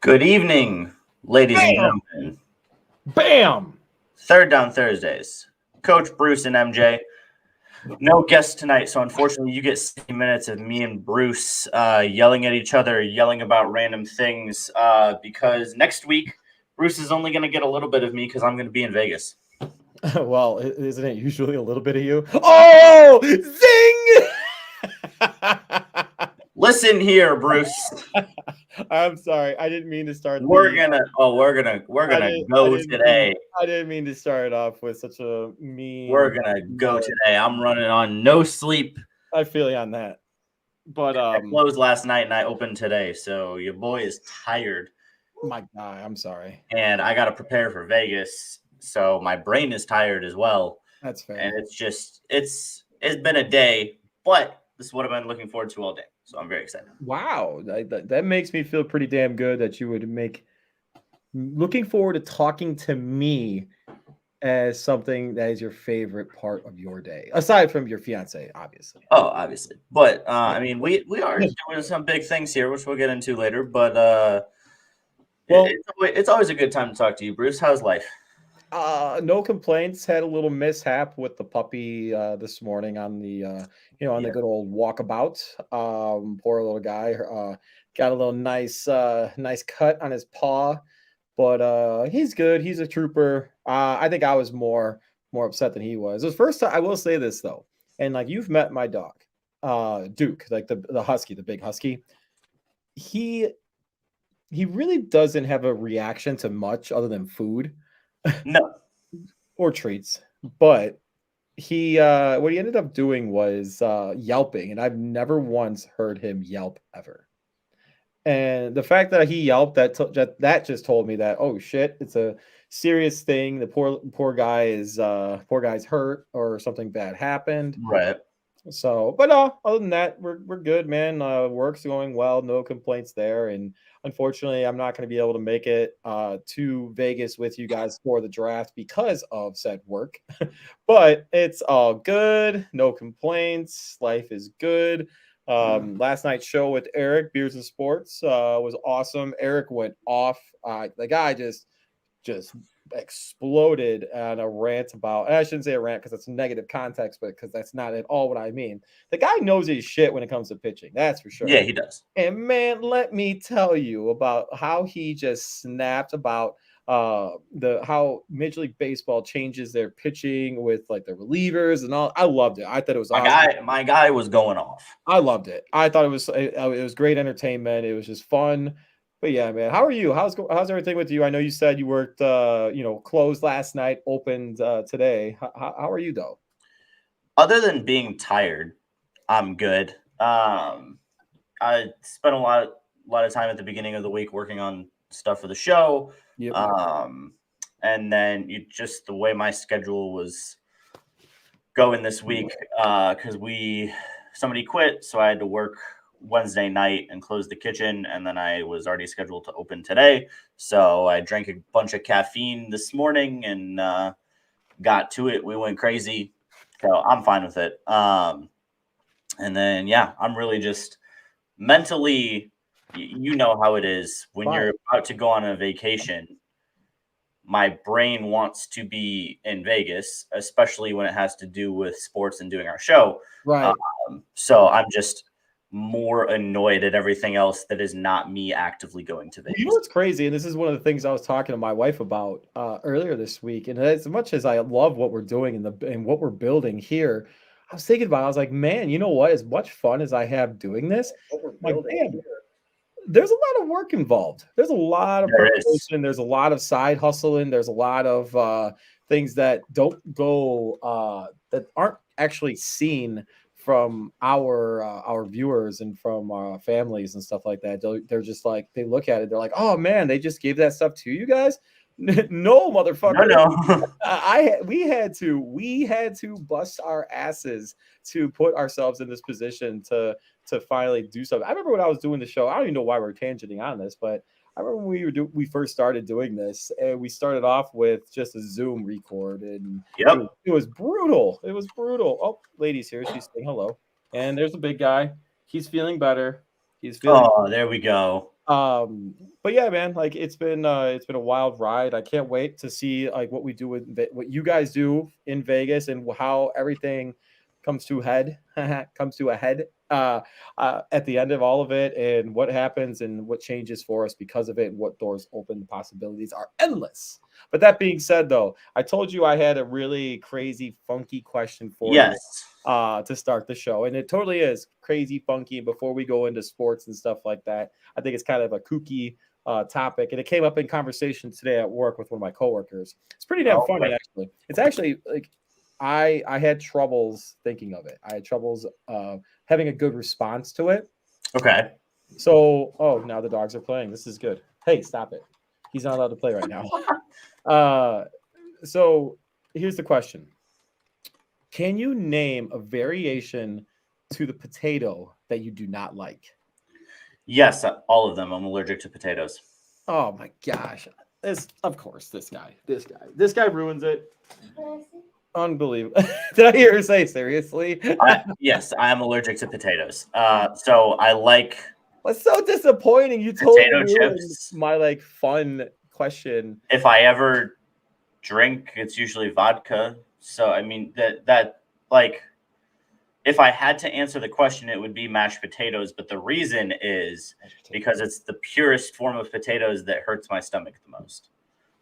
Good evening, ladies and Bam! gentlemen. Bam! Third Down Thursdays. Coach Bruce and MJ. No guests tonight, so unfortunately, you get 60 minutes of me and Bruce yelling at each other, yelling about random things. Because next week, Bruce is only going to get a little bit of me because I'm going to be in Vegas. Well, isn't it usually a little bit of you? Oh, zing! Listen here, Bruce. I'm sorry. I didn't mean to start. We're gonna go today. I didn't mean to start it off with such a mean. We're gonna go today. I'm running on no sleep. I feel you on that. But I closed last night and I opened today, so your boy is tired. My guy, I'm sorry. And I got to prepare for Vegas, so my brain is tired as well. That's fair. And it's been a day, but this is what I've been looking forward to all day. So I'm very excited. Wow, that makes me feel pretty damn good that you would make looking forward to talking to me as something that is your favorite part of your day, aside from your fiance, obviously. Oh, obviously, but I mean, we are doing some big things here, which we'll get into later. But well, it's always a good time to talk to you, Bruce. How's life? No complaints. Had a little mishap with the puppy this morning on the the good old walkabout. Poor little guy. Got a little nice cut on his paw, but he's good. He's a trooper. I think I was more upset than he was. It was first time. I will say this though, and like you've met my dog, Duke, like the husky, the big husky. He really doesn't have a reaction to much other than food. No. Or treats. But he what he ended up doing was yelping, and I've never once heard him yelp ever. And the fact that he yelped, that just told me that, oh shit, it's a serious thing. The poor guy's hurt or something bad happened. Right. So, but other than that, we're good, man. Work's going well, no complaints there. And unfortunately, I'm not going to be able to make it to Vegas with you guys for the draft because of said work. But it's all good, no complaints. Life is good. Last night's show with Eric, Beers and Sports, was awesome. Eric went off. The guy just exploded on a rant about, and I shouldn't say a rant because that's negative context, but because that's not at all what I mean. The guy knows his shit when it comes to pitching. That's for sure. Yeah, he does. And man, let me tell you about how he just snapped about how Major League Baseball changes their pitching with like the relievers and all. I loved it. I thought it was awesome. My guy was going off. I loved it. I thought it was great entertainment. It was just fun. But yeah, man, how are you? How's everything with you? I know you said you worked, closed last night, opened today. How are you though? Other than being tired, I'm good. I spent a lot of time at the beginning of the week working on stuff for the show. Yep. And then the way my schedule was going this week, because somebody quit, so I had to work Wednesday night and close the kitchen, and then I was already scheduled to open today. So I drank a bunch of caffeine this morning and got to it. We went crazy. So I'm fine with it. And then, yeah, I'm really just mentally, you know how it is when you're about to go on a vacation. My brain wants to be in Vegas, especially when it has to do with sports and doing our show. Right. So I'm just more annoyed at everything else that is not me actively going to Vegas. You know what's crazy, and this is one of the things I was talking to my wife about earlier this week. And as much as I love what we're doing and what we're building here, I was thinking about it. I was like, man, you know what? As much fun as I have doing this, like, damn, there's a lot of work involved. There's a lot of preparation. There's a lot of side hustling. There's a lot of things that don't go that aren't actually seen from our viewers and from our families and stuff like that. They're just like, they look at it, they're like, oh man, they just gave that stuff to you guys. No, motherfucker. No. We had to bust our asses to put ourselves in this position to finally do something. I remember when I was doing the show, I don't even know why we're tangenting on this, but I remember when we first started doing this, and we started off with just a Zoom record, and it was brutal. It was brutal. Oh, lady's here. She's saying hello. And there's a big guy. He's feeling better. Oh, there we go. But yeah, man, like it's been a wild ride. I can't wait to see like what we do with what you guys do in Vegas and how everything comes to head comes to a head at the end of all of it, and what happens and what changes for us because of it, and what doors open. The possibilities are endless. But that being said, though, I told you I had a really crazy funky question for you Yes. to start the show, and it totally is crazy funky. And before we go into sports and stuff like that, I think it's kind of a kooky topic, and it came up in conversation today at work with one of my coworkers. It's pretty damn Oh, funny, actually. It's actually like I had troubles thinking of it. I had troubles having a good response to it. okay. So, oh, now the dogs are playing. This is good. Hey, stop it. He's not allowed to play right now. Uh, so here's the question: can you name a variation to the potato that you do not like? Yes, all of them. I'm allergic to potatoes. Oh my gosh. Of course, this guy ruins it. Unbelievable. Did I hear her say seriously? Yes, I am allergic to potatoes. So I like That's so disappointing. You totally potato ruined chips. my like fun question. If I ever drink, it's usually vodka. So I mean that like if I had to answer the question, it would be mashed potatoes. But the reason is because it's the purest form of potatoes that hurts my stomach the most.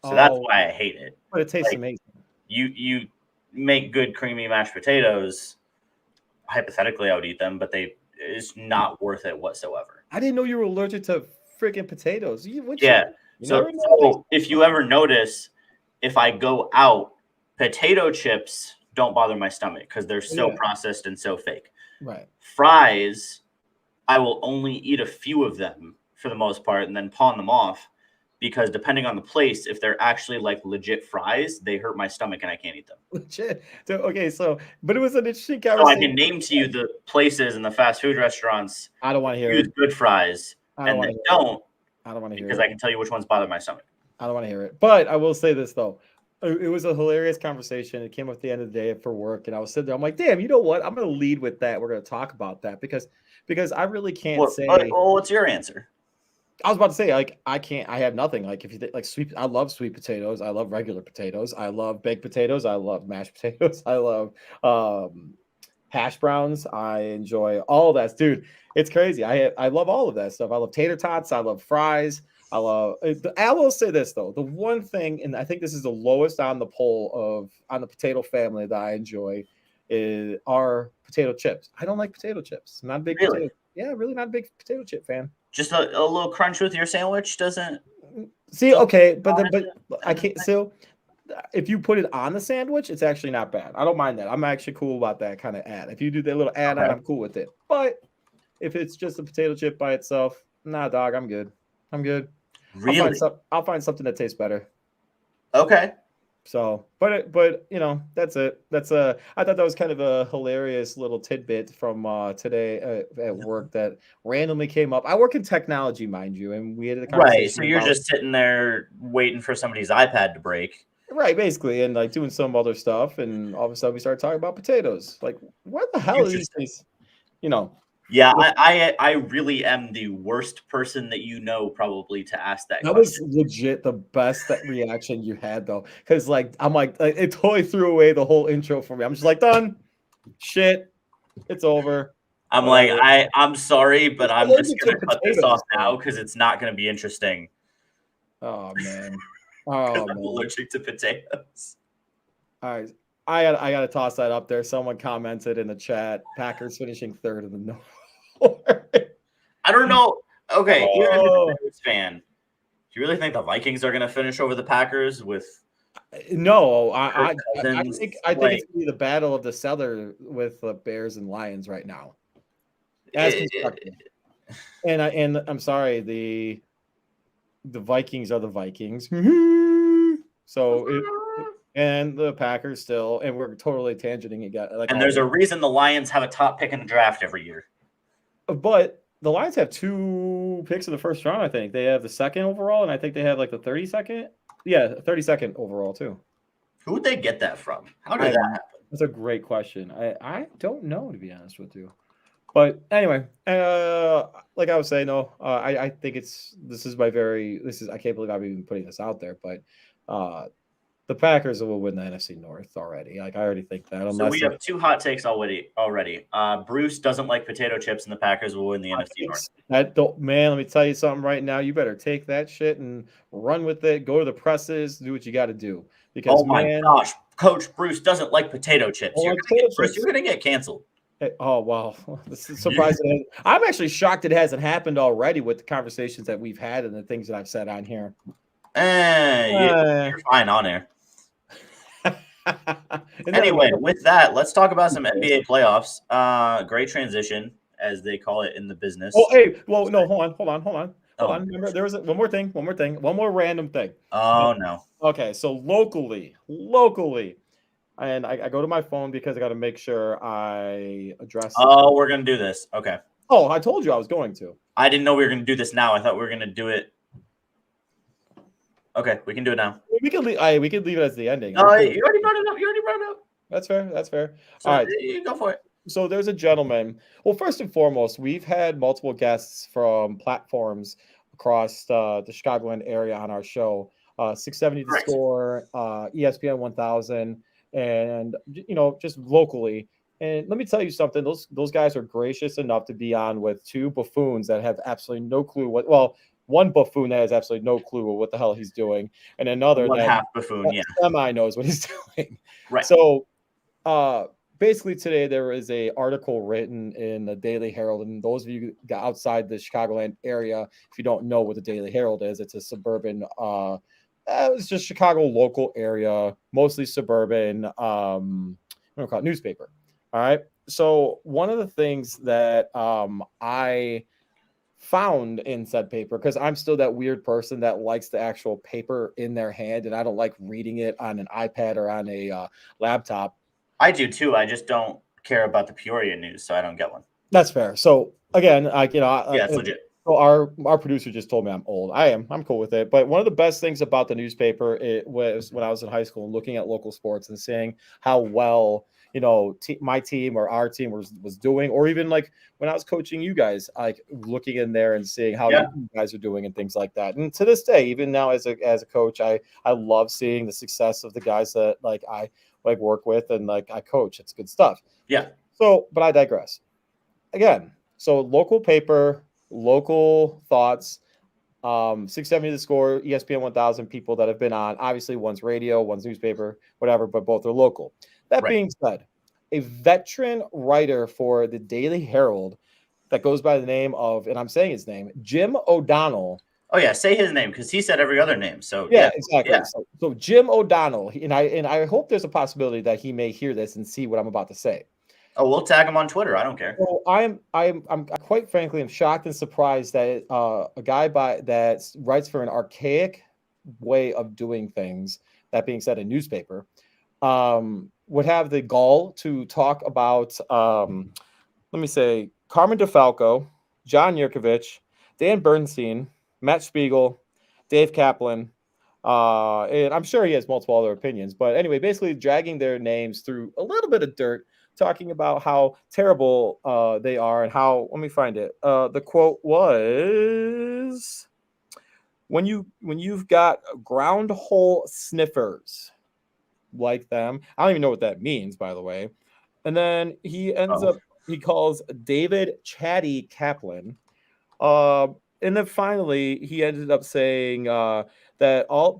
So that's Oh, why I hate it. but it tastes Like amazing. you make good creamy mashed potatoes. Hypothetically, I would eat them, but it's not worth it whatsoever. I didn't know you were allergic to freaking potatoes. Yeah. You So never know. so if you ever notice, if I go out, potato chips don't bother my stomach because they're so Yeah, processed and so fake. right. Fries, I will only eat a few of them for the most part and then pawn them off because depending on the place, if they're actually like legit fries, they hurt my stomach and I can't eat them. Legit. So, okay, but it was an interesting So I conversation. can name to you the places and the fast food restaurants I don't want to hear use it. good fries I don't and want that to hear it. don't I don't want to hear because it. I can tell you which ones bother my stomach. I don't want to hear it. But I will say this though. It was a hilarious conversation. It came up at the end of the day for work, and I was sitting there. I'm like, damn, you know what? I'm gonna lead with that. We're gonna talk about that because I really can't say. What's your answer? I was about to say like I can't. I have nothing. Like if you like sweet, I love sweet potatoes. I love regular potatoes. I love baked potatoes. I love mashed potatoes. I love hash browns. I enjoy all that, dude. It's crazy. I love all of that stuff. I love tater tots. I love fries. I will say this though. The one thing, and I think this is the lowest on the poll on the potato family that I enjoy, are potato chips. I don't like potato chips. I'm not a big Really? potato. Yeah, really not a big potato chip fan. Just a little crunch with your sandwich See, doesn't okay, but honestly I can't. So if you put it on the sandwich, it's actually not bad. I don't mind that. I'm actually cool about that kind of ad. If you do that little add on, okay. I'm cool with it. But if it's just a potato chip by itself, nah, dog, I'm good. I'm good. Really? I'll find something that tastes better. Okay. So, but you know, that's it. I thought that was kind of a hilarious little tidbit from today at work that randomly came up. I work in technology, mind you, and we had a Right. So conversation you're about just sitting there waiting for somebody's iPad to break. right, basically, and like doing some other stuff, and all of a sudden we started talking about potatoes. Like, what the hell are these Interesting. things? You know, Yeah, with I really am the worst person that you know probably to ask that that was question. legit the best that reaction you had though, because like I'm like it totally threw away the whole intro for me. I'm just like done, shit, it's over, I'm like, whatever. I'm sorry, but Just I'm just allergic to gonna cut this off potatoes. now because it's not gonna be interesting Oh man, because oh I'm man. allergic to potatoes. All right, I gotta toss that up there. Someone commented in the chat: Packers finishing third in the North. I don't know. Okay, even if you're a Oh. Packers fan, do you really think the Vikings are gonna finish over the Packers with No, Kirk I Cousins? think it's Like, gonna be the battle of the cellar with the Bears and Lions right now, as it, constructed. And I'm sorry, the Vikings are the Vikings. So and the Packers still, and we're totally tangenting it, like and there's always. a reason the Lions have a top pick in the draft every year. But the Lions have 2 picks in the first round. I think they have the second overall, and I think they have like the 32nd. Yeah, 32nd overall too. Who would they get that from? How did I that happen? That's a great question. I don't know, to be honest with you. But anyway, like I was saying, no, I think this is I can't believe I'm even putting this out there, but the Packers will win the NFC North already. Like I already think that, So we unless have two hot takes already. Bruce doesn't like potato chips, and the Packers will win the NFC North. that don't, man, let me tell you something right now. You better take that shit and run with it. Go to the presses, do what you got to do. Because Oh my man, gosh, Coach Bruce doesn't like potato chips. I like potato chips. You're gonna get canceled. Oh wow, this is surprising. I'm actually shocked it hasn't happened already with the conversations that we've had and the things that I've said on here. You're fine on air. Anyway, with that, let's talk about some NBA playoffs. Great transition, as they call it in the business. Oh, hey, well, no, hold on. Remember, there was one more random thing. Oh no. Okay, so locally, and I go to my phone because I got to make sure I address. Oh, we're gonna do this. Okay. Oh, I told you I was going to. I didn't know we were gonna do this now. I thought we were gonna do it. Okay, we can do it now. We could leave it as the ending. No, you already brought it up. That's fair. So, all right, you go for it. So there's a gentleman. Well, first and foremost, we've had multiple guests from platforms across the Chicagoland area on our show. 670 The Score, ESPN 1000, and just locally. And let me tell you something. Those guys are gracious enough to be on with two buffoons that have absolutely no clue what. Well, one buffoon that has absolutely no clue what the hell he's doing, and another that half buffoon, semi knows what he's doing. Right. So, basically today there was a article written in the Daily Herald, and those of you outside the Chicagoland area, if you don't know what the Daily Herald is, it's a suburban. It's just Chicago local area, mostly suburban. What do we call it? Newspaper. All right. So one of the things that I found in said paper, because I'm still that weird person that likes the actual paper in their hand, and I don't like reading it on an iPad or on a laptop. I do too. I just don't care about the Peoria news, so I don't get one. That's fair. So again, it's legit. So our producer just told me I'm old. I'm cool with it. But one of the best things about the newspaper was when I was in high school and looking at local sports and seeing how well my team or our team was doing, or even like when I was coaching you guys, like looking in there and seeing how you guys are doing and things like that. And to this day, even now as a coach, I love seeing the success of the guys that I work with and I coach. It's good stuff. Yeah. So, but I digress. Again, so local paper, local thoughts, 670 The Score, ESPN 1000 people that have been on. Obviously, one's radio, one's newspaper, whatever, but both are local. That being said, a veteran writer for the Daily Herald that goes by the name of, and I'm saying his name, Jim O'Donnell. Oh yeah, say his name because he said every other name. So yeah, exactly. Yeah. So Jim O'Donnell, and I hope there's a possibility that he may hear this and see what I'm about to say. Oh, we'll tag him on Twitter. I don't care. So I'm quite frankly, I'm shocked and surprised that a guy that writes for an archaic way of doing things, that being said, a newspaper, would have the gall to talk about, let me say, Carmen DeFalco, John Yurkovich, Dan Bernstein, Matt Spiegel, Dave Kaplan, and I'm sure he has multiple other opinions. But anyway, basically dragging their names through a little bit of dirt, talking about how terrible they are and how, let me find it. The quote was, when you've got ground hole sniffers like them. I don't even know what that means, by the way. And then he he calls David Chatty Kaplan. And then finally, he ended up saying that all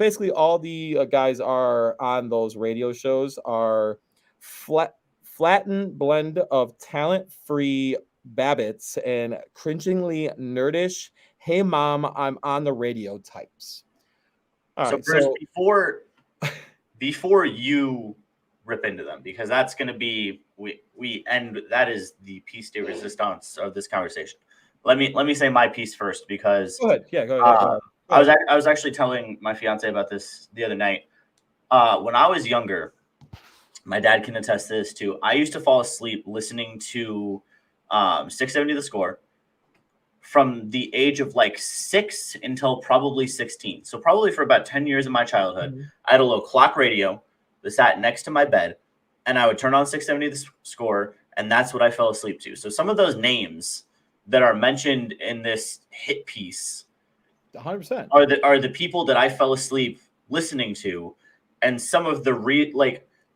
the guys are on those radio shows are flattened blend of talent-free babbits and cringingly nerdish, hey mom, I'm on the radio types. All right, Bruce, before you rip into them, because that's going to be that is the piece de resistance of this conversation. Let me say my piece first, because go ahead. Go ahead. I was actually telling my fiance about this the other night. When I was younger, my dad can attest to this too. I used to fall asleep listening to 670 The Score from the age of 6 until probably 16. So probably for about 10 years of my childhood, mm-hmm. I had a little clock radio that sat next to my bed, and I would turn on 670 The Score, and that's what I fell asleep to. So some of those names that are mentioned in this hit piece 100% are the people that I fell asleep listening to, and some of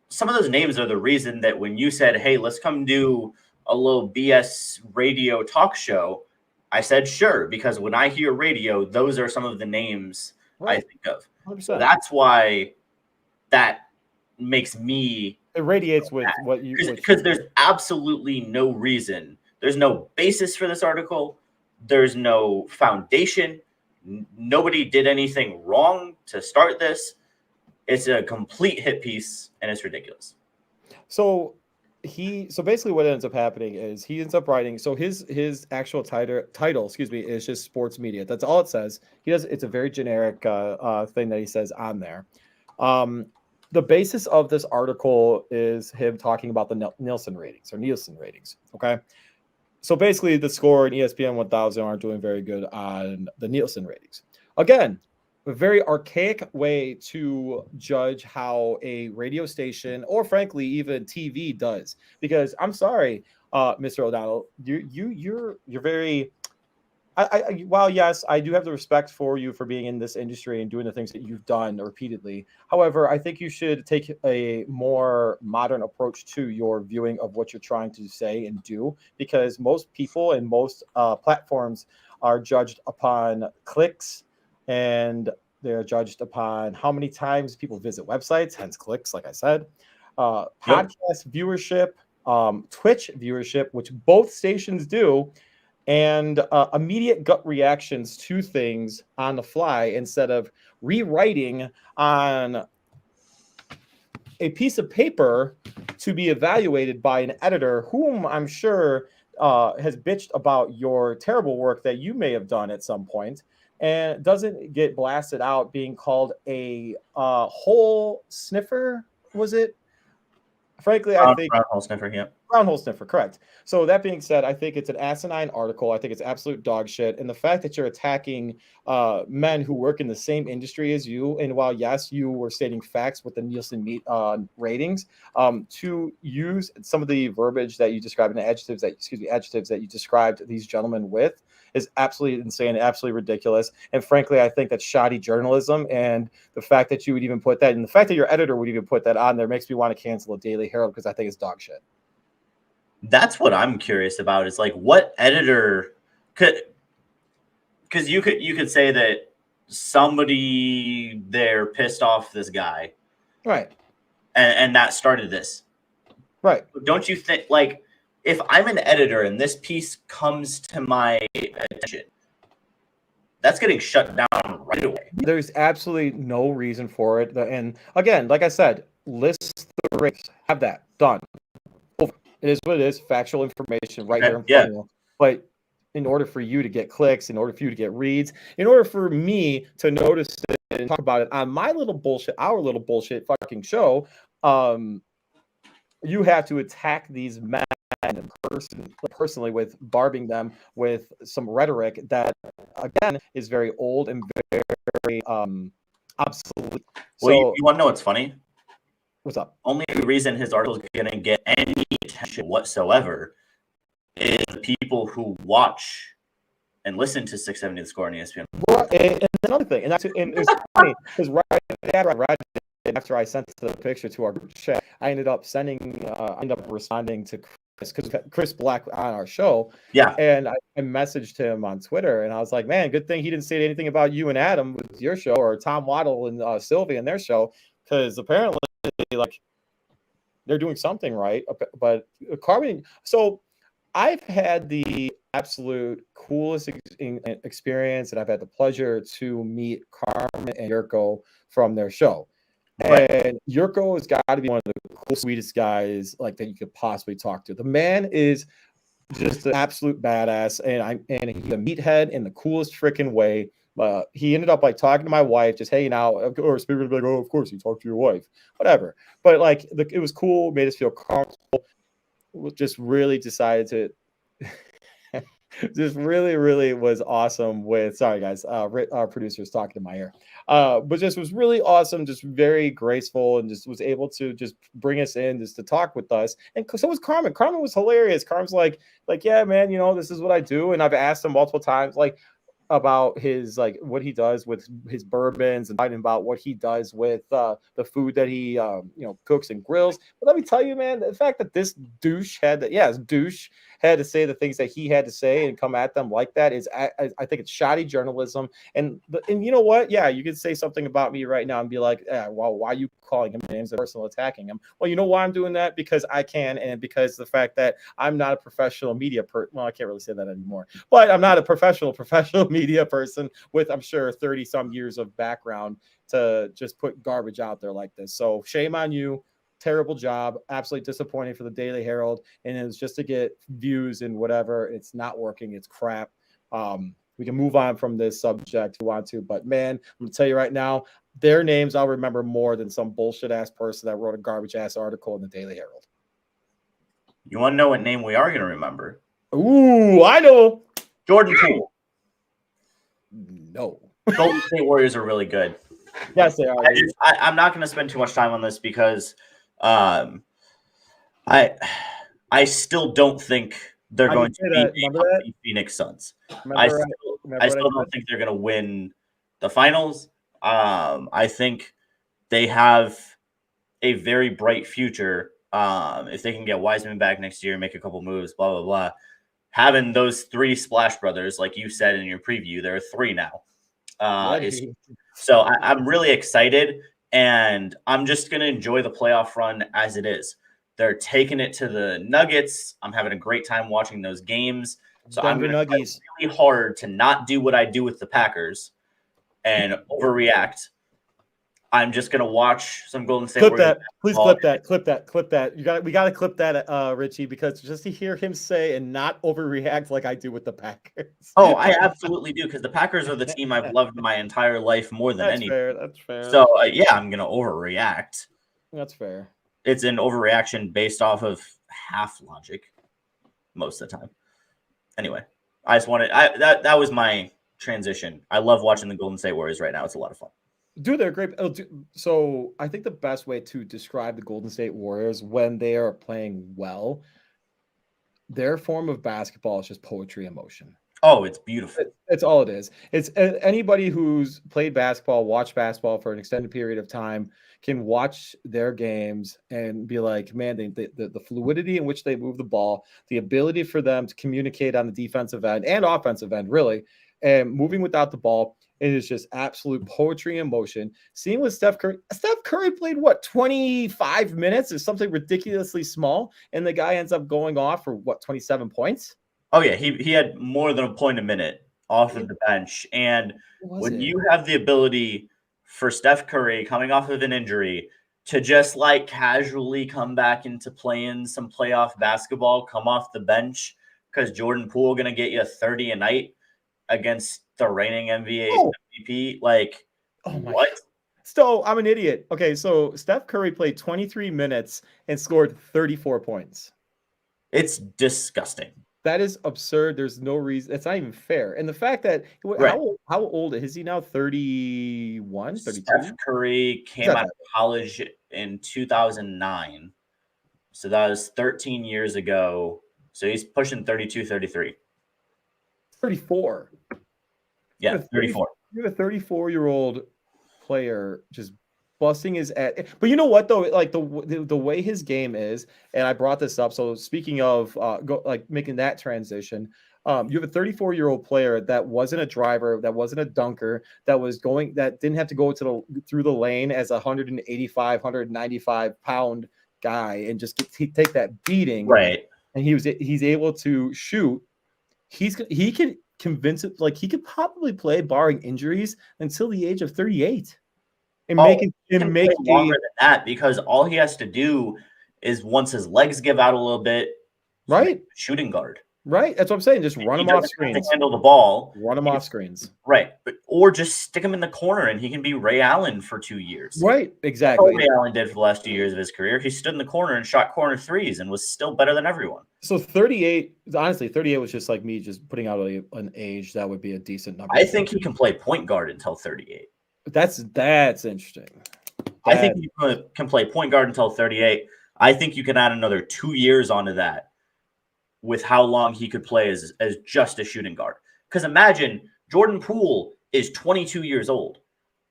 some of those names are the reason that when you said, "Hey, let's come do a little BS radio talk show," I said sure, because when I hear radio, those are some of the names I think of. 100%. So that's why that makes me It radiates with what you because there's absolutely no reason. There's no basis for this article. There's no foundation. Nobody did anything wrong to start this. It's a complete hit piece, and it's ridiculous. So basically what ends up happening is he ends up writing. So his actual title, excuse me, is just sports media. That's all it says. It's a very generic thing that he says on there. The basis of this article is him talking about the Nielsen ratings. Okay. So basically the score and ESPN 1000 aren't doing very good on the Nielsen ratings. Again, a very archaic way to judge how a radio station or frankly even TV does. Because I'm sorry, Mr. O'Donnell, you're very while yes, I do have the respect for you for being in this industry and doing the things that you've done repeatedly. However, I think you should take a more modern approach to your viewing of what you're trying to say and do, because most people and most platforms are judged upon clicks, and they're judged upon how many times people visit websites, hence clicks, like I said, podcast viewership, Twitch viewership, which both stations do, and immediate gut reactions to things on the fly instead of rewriting on a piece of paper to be evaluated by an editor whom I'm sure has bitched about your terrible work that you may have done at some point, and doesn't get blasted out being called a hole sniffer, was it? Frankly, I think brown hole sniffer, yeah. Brown hole sniffer, correct. So that being said, I think it's an asinine article. I think it's absolute dog shit. And the fact that you're attacking men who work in the same industry as you, and while yes, you were stating facts with the Nielsen ratings, to use some of the verbiage that you described and adjectives that you described these gentlemen with is absolutely insane, absolutely ridiculous. And frankly, I think that's shoddy journalism. And the fact that you would even put that, and the fact that your editor would even put that on there makes me want to cancel a Daily Herald, because I think it's dog shit. That's what I'm curious about. Is like, what editor could, because you could say that somebody there pissed off this guy, right, and that started this, right? Don't you think, like, if I'm an editor and this piece comes to my attention, that's getting shut down right away? There's absolutely no reason for it. And again, like I said, list the rates, have that done. It is what it is, factual information right here in front of you. But in order for you to get clicks, in order for you to get reads, in order for me to notice it and talk about it on our little bullshit fucking show, you have to attack these men personally with barbing them with some rhetoric that, again, is very old and very obsolete. Well, you want to know what's funny? What's up? Only reason his article is going to get any attention whatsoever is the people who watch and listen to 670 The Score on ESPN. Well, and another thing, and it's funny because after I sent the picture to our group chat, I ended up responding to Chris Black on our show. Yeah. And I messaged him on Twitter, and I was like, man, good thing he didn't say anything about you and Adam with your show, or Tom Waddle and Sylvia and their show, because apparently, like, they're doing something right. But Carmen, so I've had the absolute coolest experience, and I've had the pleasure to meet Carmen and Yurko from their show. Right. And Yurko has got to be one of the coolest, sweetest guys like that you could possibly talk to. The man is just an absolute badass, and he's a meathead in the coolest freaking way. He ended up like talking to my wife, just hanging out. Of course, people would be like, "Oh, of course, you talk to your wife, whatever." But like, it was cool, made us feel comfortable. We just really decided to just really, really was awesome with, sorry guys, our producer's talking to my ear. But just was really awesome, just very graceful, and just was able to just bring us in just to talk with us. And so was Carmen. Carmen was hilarious. Carmen's like, yeah, man, this is what I do. And I've asked him multiple times, like, about his, like, what he does with his bourbons, and talking about what he does with the food that he cooks and grills. But let me tell you, man, the fact that this douche douche had to say the things that he had to say and come at them like that is, I think it's shoddy journalism. And you know what? Yeah, you could say something about me right now and be like, well, why are you calling him names and personal attacking him? Well, you know why I'm doing that? Because I can, and because the fact that I'm not a professional media well, I can't really say that anymore, but I'm not a professional media person with, I'm sure, 30 some years of background to just put garbage out there like this. So shame on you. Terrible job. Absolutely disappointing for the Daily Herald. And it's just to get views and whatever. It's not working. It's crap. We can move on from this subject if you want to, but man, I'm gonna tell you right now, their names I'll remember more than some bullshit ass person that wrote a garbage ass article in the Daily Herald. You want to know what name we are going to remember? Ooh, I know. Jordan Poole. No. Golden State Warriors are really good. Yes, they are. I'm not going to spend too much time on this because I still don't think they're going to beat the Phoenix Suns. I still don't think they're going to win the finals. I think they have a very bright future if they can get Wiseman back next year, make a couple moves, blah, blah, blah. Having those three Splash Brothers, like you said in your preview, there are three now. So I'm really excited, and I'm just going to enjoy the playoff run as it is. They're taking it to the Nuggets. I'm having a great time watching those games. So I'm going to try really hard to not do what I do with the Packers and overreact. I'm just going to watch some Golden State Warriors. That. Please clip that. We got to clip that, Richie, because just to hear him say and not overreact like I do with the Packers. Oh, I absolutely do, because the Packers are the team I've loved my entire life more than anything. That's fair. So, yeah, I'm going to overreact. That's fair. It's an overreaction based off of half logic most of the time. Anyway, I just wanted that was my transition. I love watching the Golden State Warriors right now. It's a lot of fun. Dude, they're great. So I think the best way to describe the Golden State Warriors when they are playing well, their form of basketball is just poetry in motion. Oh, it's beautiful. It's all it is. It's anybody who's played basketball, watched basketball for an extended period of time can watch their games and be like, man, the fluidity in which they move the ball, the ability for them to communicate on the defensive end and offensive end, really, and moving without the ball. It is just absolute poetry in motion. Seeing with Steph Curry. Steph Curry played, 25 minutes or something ridiculously small, and the guy ends up going off for, 27 points? Oh, yeah. He had more than a point a minute off of the bench. And when you have the ability for Steph Curry coming off of an injury to just, casually come back into playing some playoff basketball, come off the bench, because Jordan Poole going to get you 30 a night against the reigning MVP. What? God. So I'm an idiot. Okay, so Steph Curry played 23 minutes and scored 34 points. It's disgusting. That is absurd. There's no reason. It's not even fair. And the fact that how old is he now? 31, 32? Steph Curry came out of college in 2009. So that was 13 years ago. So he's pushing 32, 33. 34. Yeah, 34. You have a 34-year-old player just busting his ass. But you know what, though? The way his game is, and I brought this up. So speaking of making that transition, you have a 34-year-old player that wasn't a driver, that wasn't a dunker, that didn't have to go through the lane as a 185, 195 pound guy and just take that beating. Right. And he's able to shoot. He can convince it, he could probably play, barring injuries, until the age of 38. And make longer than that, because all he has to do is, once his legs give out a little bit, right, shooting guard. Right, that's what I'm saying. Just run him off screens. Handle the ball. Run him off screens. Right, or just stick him in the corner, and he can be Ray Allen for 2 years. Right, exactly. That's what Ray Allen did for the last 2 years of his career. He stood in the corner and shot corner threes, and was still better than everyone. So 38, honestly, 38 was just like me just putting out an age that would be a decent number. I think he can play point guard until 38. That's interesting. I think he can play point guard until 38. I think you can add another 2 years onto that with how long he could play as just a shooting guard. Because imagine Jordan Poole is 22 years old.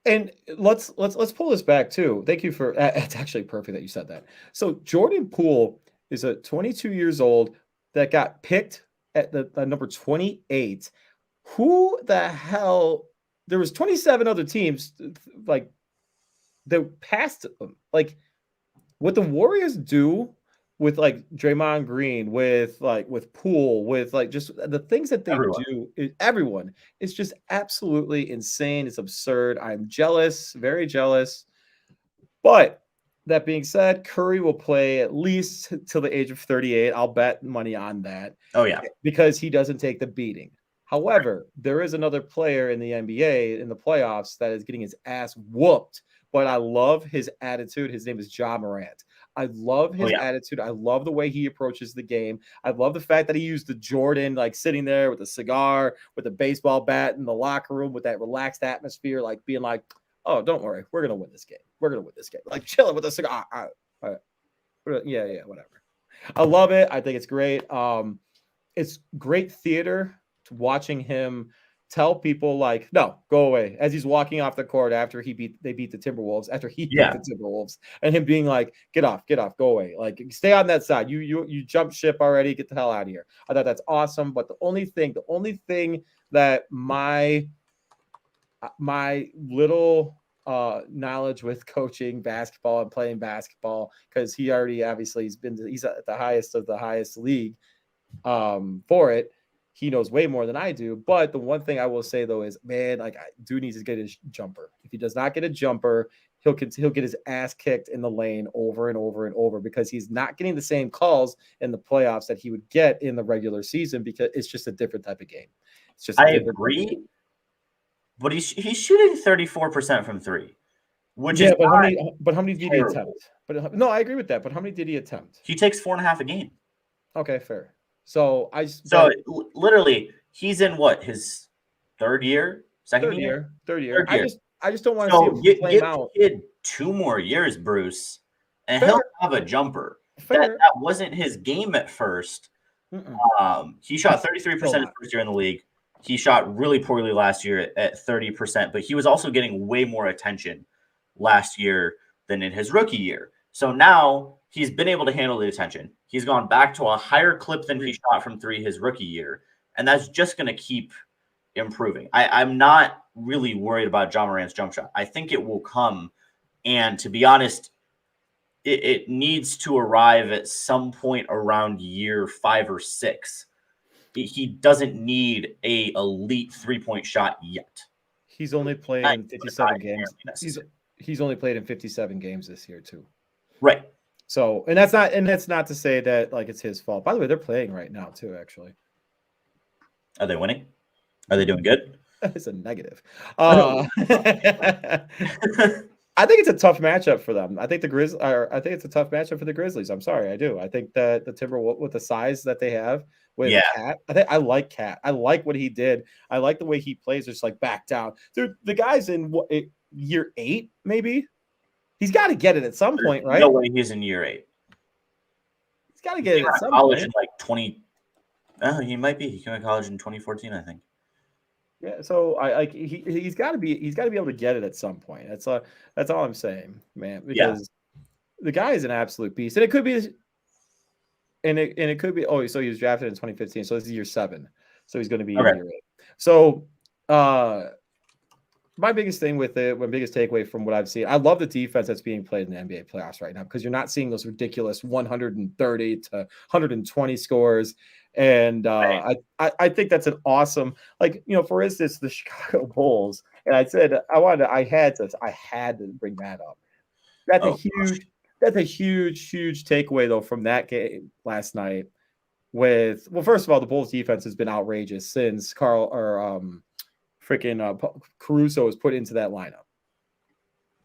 And let's pull this back too. Thank you for it's actually perfect that you said that. So Jordan Poole is a 22 years old that got picked at the number 28. Who the hell? There was 27 other teams like that passed them. Like what the Warriors do with like Draymond Green, with Poole, with like just the things that they do, everyone is just absolutely insane. It's absurd. I'm jealous, very jealous. But that being said, Curry will play at least till the age of 38. I'll bet money on that. Oh, yeah. Because he doesn't take the beating. However, there is another player in the NBA in the playoffs that is getting his ass whooped. But I love his attitude. His name is Ja Morant. I love his attitude. I love the way he approaches the game. I love the fact that he used the Jordan, like sitting there with a cigar, with a baseball bat in the locker room, with that relaxed atmosphere, like being like, oh, don't worry. We're going to win this game. We're going to win this game. Like chilling with a cigar. Yeah, whatever. I love it. I think it's great. It's great theater to watching him tell people like, no, go away, as he's walking off the court after they beat the Timberwolves, beat the Timberwolves, and him being like, get off, go away, like stay on that side. You jump ship already, get the hell out of here. I thought that's awesome. But the only thing that my little knowledge with coaching basketball and playing basketball, because he already obviously he's at the highest of the highest league for it. He knows way more than I do. But the one thing I will say though is, man, like I do need to get his jumper. If he does not get a jumper, he'll get his ass kicked in the lane over and over and over, because he's not getting the same calls in the playoffs that he would get in the regular season, because it's just a different type of game. It's just I agree. But he's shooting 34% from three, which is but how many did he attempt? But no, I agree with that. But how many did he attempt? He takes 4.5 a game. Okay, fair. So literally he's in what, his third year? Third year. I just don't want to see him flame out. Give the kid 2 more years, Bruce, and he'll have a jumper. That wasn't his game at first. He shot 33% his first year in the league. He shot really poorly last year at 30%, but he was also getting way more attention last year than in his rookie year. So now he's been able to handle the attention. He's gone back to a higher clip than he shot from three his rookie year, and that's just going to keep improving. I'm not really worried about Ja Morant's jump shot. I think it will come, and to be honest, it needs to arrive at some point around year 5 or 6. He doesn't need a elite 3-point shot yet. He's only played in 57 games. He's only played in 57 games this year too. Right. So, and that's not to say that like it's his fault. By the way, they're playing right now too, actually. Are they winning? Are they doing good? It's a negative. I think it's a tough matchup for them. I think it's a tough matchup for the Grizzlies. I'm sorry, I do. I think that the Timberwolves, with the size that they have with Cat, I like Cat. I like what he did. I like the way he plays, just like back down. Dude, the guy's in year 8, maybe. He's got to get it at some point, right? No way he's in year 8. He's got to get it at some college point. In like 20. Oh, he might be. He came to college in 2014, I think. Yeah, so he's got to be able to get it at some point. That's all I'm saying, man. Because the guy is an absolute beast, and it could be, Oh, so he was drafted in 2015, so this is year 7, so he's going to be in year 8. So, my biggest thing with it, my biggest takeaway from what I've seen, I love the defense that's being played in the NBA playoffs right now, because you're not seeing those ridiculous 130 to 120 scores. And I think that's an awesome, like, for instance, the Chicago Bulls. And I said I had to bring that up. That's a huge takeaway though from that game last night. First of all, the Bulls defense has been outrageous since Caruso was put into that lineup.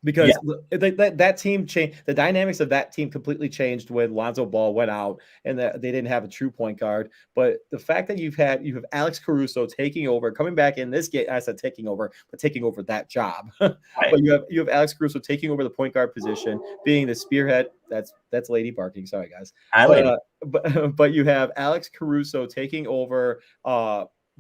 because that team changed. The dynamics of that team completely changed when Lonzo Ball went out and they didn't have a true point guard. But the fact that you have Alex Caruso taking over, coming back in this game, I said taking over, but taking over that job. Right. But you have Alex Caruso taking over the point guard position, being the spearhead. That's lady barking. Sorry, guys. But you have Alex Caruso taking over.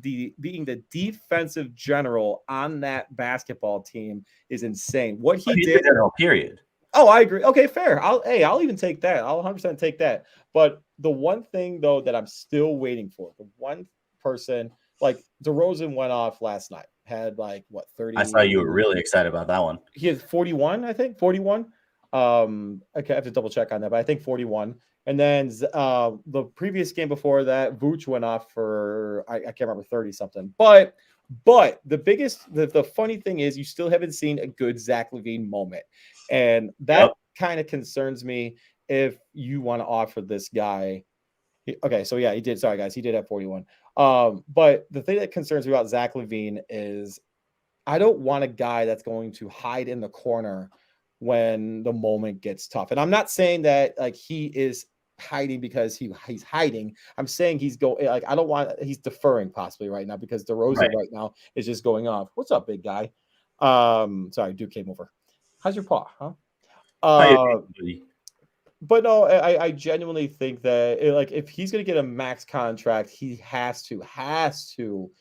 Being the defensive general on that basketball team is insane. What he did, general, period. Oh, I agree. Okay, fair. I'll even take that. I'll 100% take that. But the one thing though that I'm still waiting for, the one person, like DeRozan went off last night, had like what 30. I saw you were really excited about that one. He had 41, I think 41. I have to double check on that, but I think 41. And then the previous game before that, Vooch went off for I can't remember 30 something. But the funny thing is, you still haven't seen a good Zach LaVine moment, and that kind of concerns me. If you want to offer this guy, okay, so yeah, he did. Sorry, guys, he did have 41. But the thing that concerns me about Zach LaVine is I don't want a guy that's going to hide in the corner when the moment gets tough. And I'm not saying that like he is hiding because he's hiding. I'm saying he's deferring possibly right now because DeRozan right now is just going off. What's up, big guy? Sorry, Duke came over. How's your paw? Huh? But no, I genuinely think that like if he's gonna get a max contract, he has to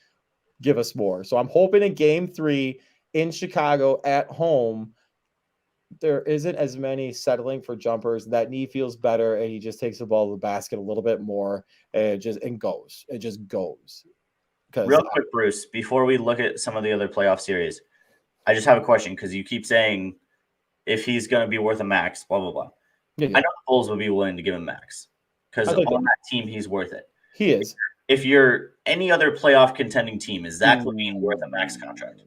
give us more. So I'm hoping in game 3 in Chicago at home, there isn't as many settling for jumpers. That knee feels better, and he just takes the ball to the basket a little bit more, and it just goes. Real quick, Bruce, before we look at some of the other playoff series, I just have a question because you keep saying if he's going to be worth a max, blah blah blah. Yeah. I know the Bulls would be willing to give him max because on that team he's worth it. He is. If you're any other playoff contending team, is Zach LaVine worth a max contract?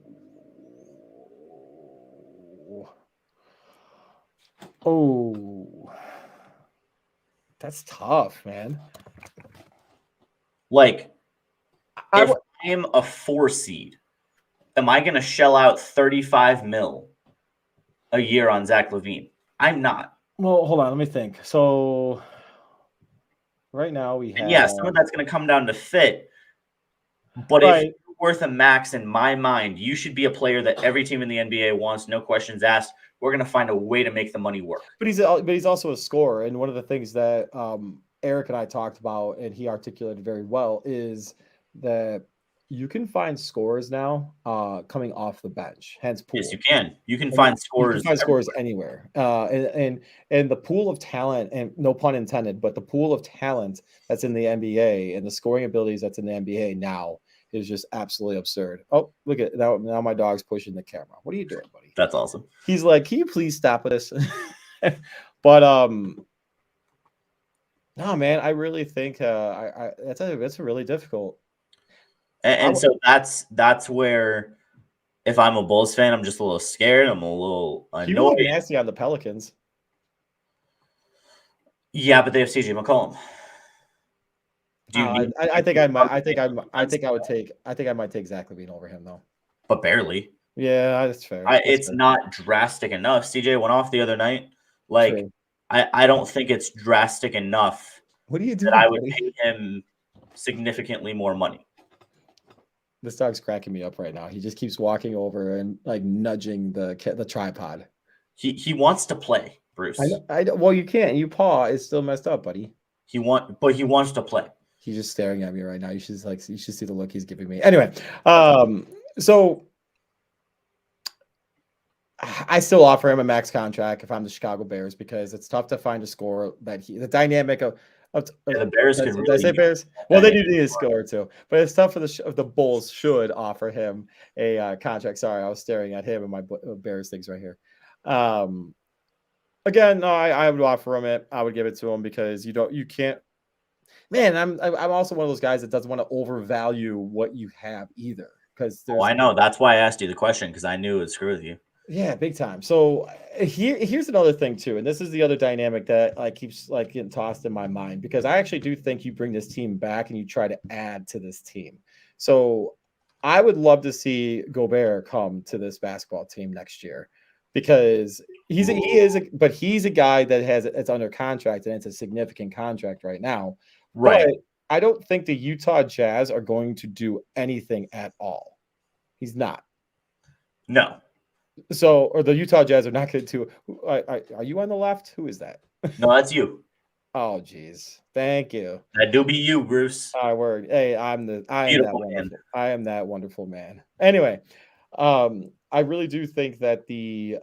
Oh, that's tough, man. Like, if I'm a 4 seed, am I going to shell out $35 million a year on Zach LaVine? I'm not. Well, hold on, let me think. So right now we have some of that's going to come down to fit. But if you're worth a max, in my mind, you should be a player that every team in the NBA wants, no questions asked. We're going to find a way to make the money work. But he's also a scorer, and one of the things that Eric and I talked about, and he articulated very well, is that you can find scorers now coming off the bench. Hence, pool. Yes, you can. You can find scorers. You can find scorers anywhere. And the pool of talent, and no pun intended, but the pool of talent that's in the NBA and the scoring abilities that's in the NBA now is just absolutely absurd. Oh, look at now my dog's pushing the camera. What are you doing, buddy? That's awesome. He's like, can you please stop with this? But no, man, I really think that's a really difficult. And so that's where, if I'm a Bulls fan, I'm just a little scared. I'm a little annoyed. He was nasty on the Pelicans. Yeah, but they have CJ McCollum. I might take Zach LaVine over him though. But barely. Yeah, that's fair. It's not drastic enough. CJ went off the other night. Like, true. I don't think it's drastic enough. What are you doing? That I would pay him significantly more money. This dog's cracking me up right now. He just keeps walking over and like nudging the tripod. He wants to play, Bruce. Well, you can't. Your paw is still messed up, buddy. He wants to play. He's just staring at me right now. You should see the look he's giving me. Anyway, so I still offer him a max contract if I'm the Chicago Bears because it's tough to find a scorer that the dynamic of the Bears could really. Did I say Bears? Well, they do need a score too, but it's tough for the Bulls should offer him a contract. Sorry, I was staring at him and my Bears things right here. Again, no, I would offer him it. I would give it to him because you can't. Man, I'm also one of those guys that doesn't want to overvalue what you have either. Because I know that's why I asked you the question because I knew it would screw with you. Yeah, big time. So here's another thing too, and this is the other dynamic that keeps getting tossed in my mind because I actually do think you bring this team back and you try to add to this team. So I would love to see Gobert come to this basketball team next year. because he's a guy that it's under contract and it's a significant contract right now. Right. But I don't think the Utah Jazz are going to do anything at all. He's not. No. So, or the Utah Jazz are not going to. Are you on the left? Who is that? No, that's you. Oh, geez. Thank you. That do be you, Bruce. I word. Hey, I am that Beautiful wonderful. man. I am that wonderful man. Anyway, I really do think that the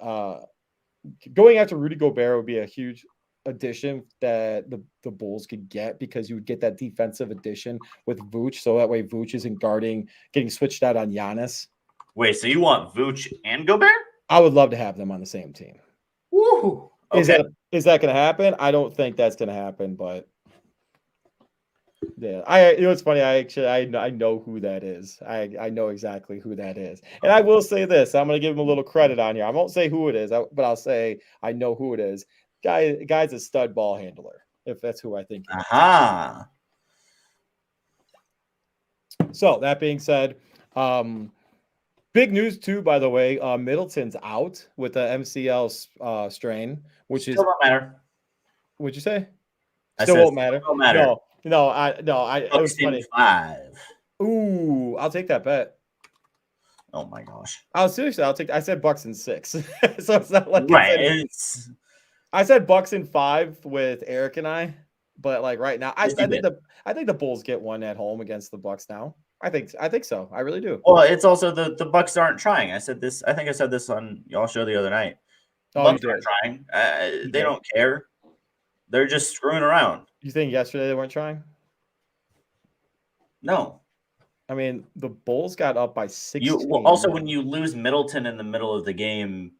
going after Rudy Gobert would be a huge addition that the Bulls could get, because you would get that defensive addition with Vooch, so that way Vooch isn't getting switched out on Giannis. Wait, so you want Vooch and Gobert? I would love to have them on the same team. Woo! Okay. Is that going to happen? I don't think that's going to happen, but yeah, it's funny. I know who that is. I know exactly who that is, and I will say this: I'm going to give him a little credit on here. I won't say who it is, but I'll say I know who it is. Guy's a stud ball handler, if that's who I think. Aha. So that being said, big news too, by the way. Middleton's out with the MCL strain, which Still don't matter. What'd you say? I Still said won't matter. Still matter. No. It was funny. 5. Ooh, I'll take that bet. Oh my gosh. Seriously, I said Bucks in 6. So it's not like right. I said Bucks in 5 with Eric and I, but like right now, I think the Bulls get one at home against the Bucks now. I think so. I really do. Well, it's also the Bucks aren't trying. I think I said this on y'all show the other night. Bucks aren't trying. They don't care. They're just screwing around. You think yesterday they weren't trying? No. I mean, the Bulls got up by 16. Also, when you lose Middleton in the middle of the game,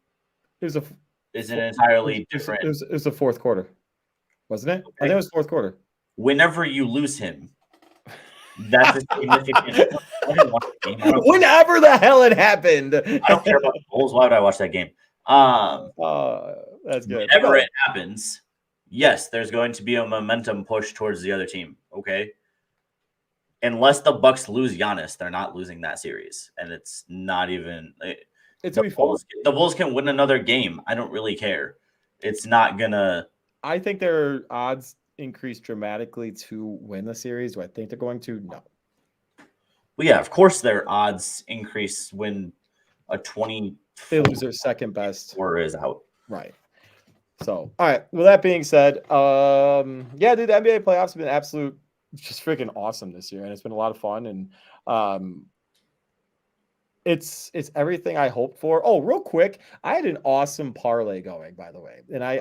it's an entirely different. It was the fourth quarter, wasn't it? Okay. I think it was fourth quarter. Whenever you lose him, that's a significant. Whenever the hell it happened. I don't care about the Bulls. Why would I watch that game? That's good. Whenever it happens, yes, there's going to be a momentum push towards the other team. Okay. Unless the Bucks lose Giannis, they're not losing that series, and it's not even. The Bulls can win another game. I don't really care. It's not gonna. I think their odds increase dramatically to win the series. Do I think they're going to? No. Well, yeah, of course their odds increase when a 20. They lose their second best. Or is out. Right. So, all right. With that being said, yeah, dude, the NBA playoffs have been absolute. Just freaking awesome this year, and it's been a lot of fun, and it's everything I hoped for. Oh, real quick, I had an awesome parlay going, by the way, and I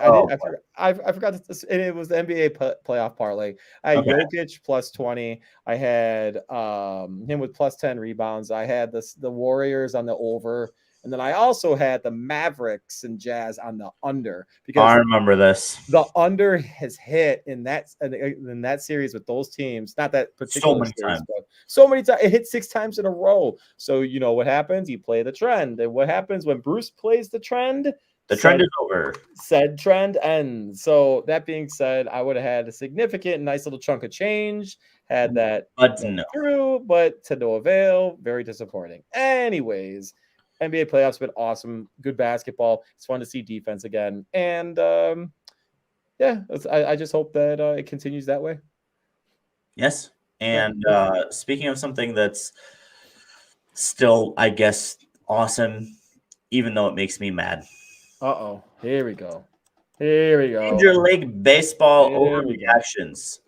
forgot to, and it was the NBA playoff parlay. I had Jokic plus 20. I had him with plus 10 rebounds. I had the Warriors on the over. And then I also had the Mavericks and Jazz on the under, because I remember this. The under has hit in that series with those teams. Not that particular so many series, times. but so many times. It hit 6 times in a row. So you know what happens? You play the trend, and what happens when Bruce plays the trend? The trend is over. Said trend ends. So that being said, I would have had a significant, nice little chunk of change. Had that through, but to no avail. Very disappointing. Anyways. NBA playoffs have been awesome. Good basketball. It's fun to see defense again. And yeah, I just hope that it continues that way. Yes. And speaking of something that's still, I guess, awesome, even though it makes me mad. Uh-oh. Here we go. Major League Baseball overreactions.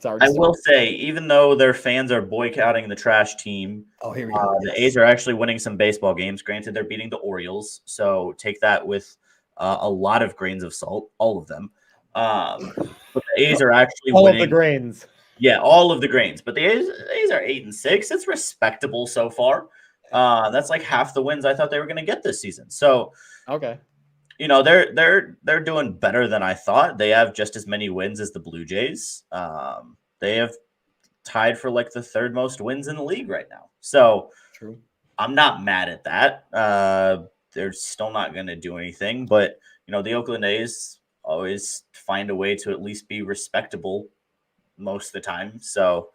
I will say, even though their fans are boycotting the trash team, here we go. The A's are actually winning some baseball games. Granted, they're beating the Orioles, so take that with a lot of grains of salt, all of them. But the A's are actually all winning. Of the grains. Yeah, all of the grains. But the A's are 8-6. It's respectable so far. That's like half the wins I thought they were going to get this season. So, okay. You know, they're doing better than I thought. They have just as many wins as the Blue Jays. They have tied for like the 3rd most wins in the league right now. So true. I'm not mad at that. They're still not going to do anything, but you know, the Oakland A's always find a way to at least be respectable most of the time. So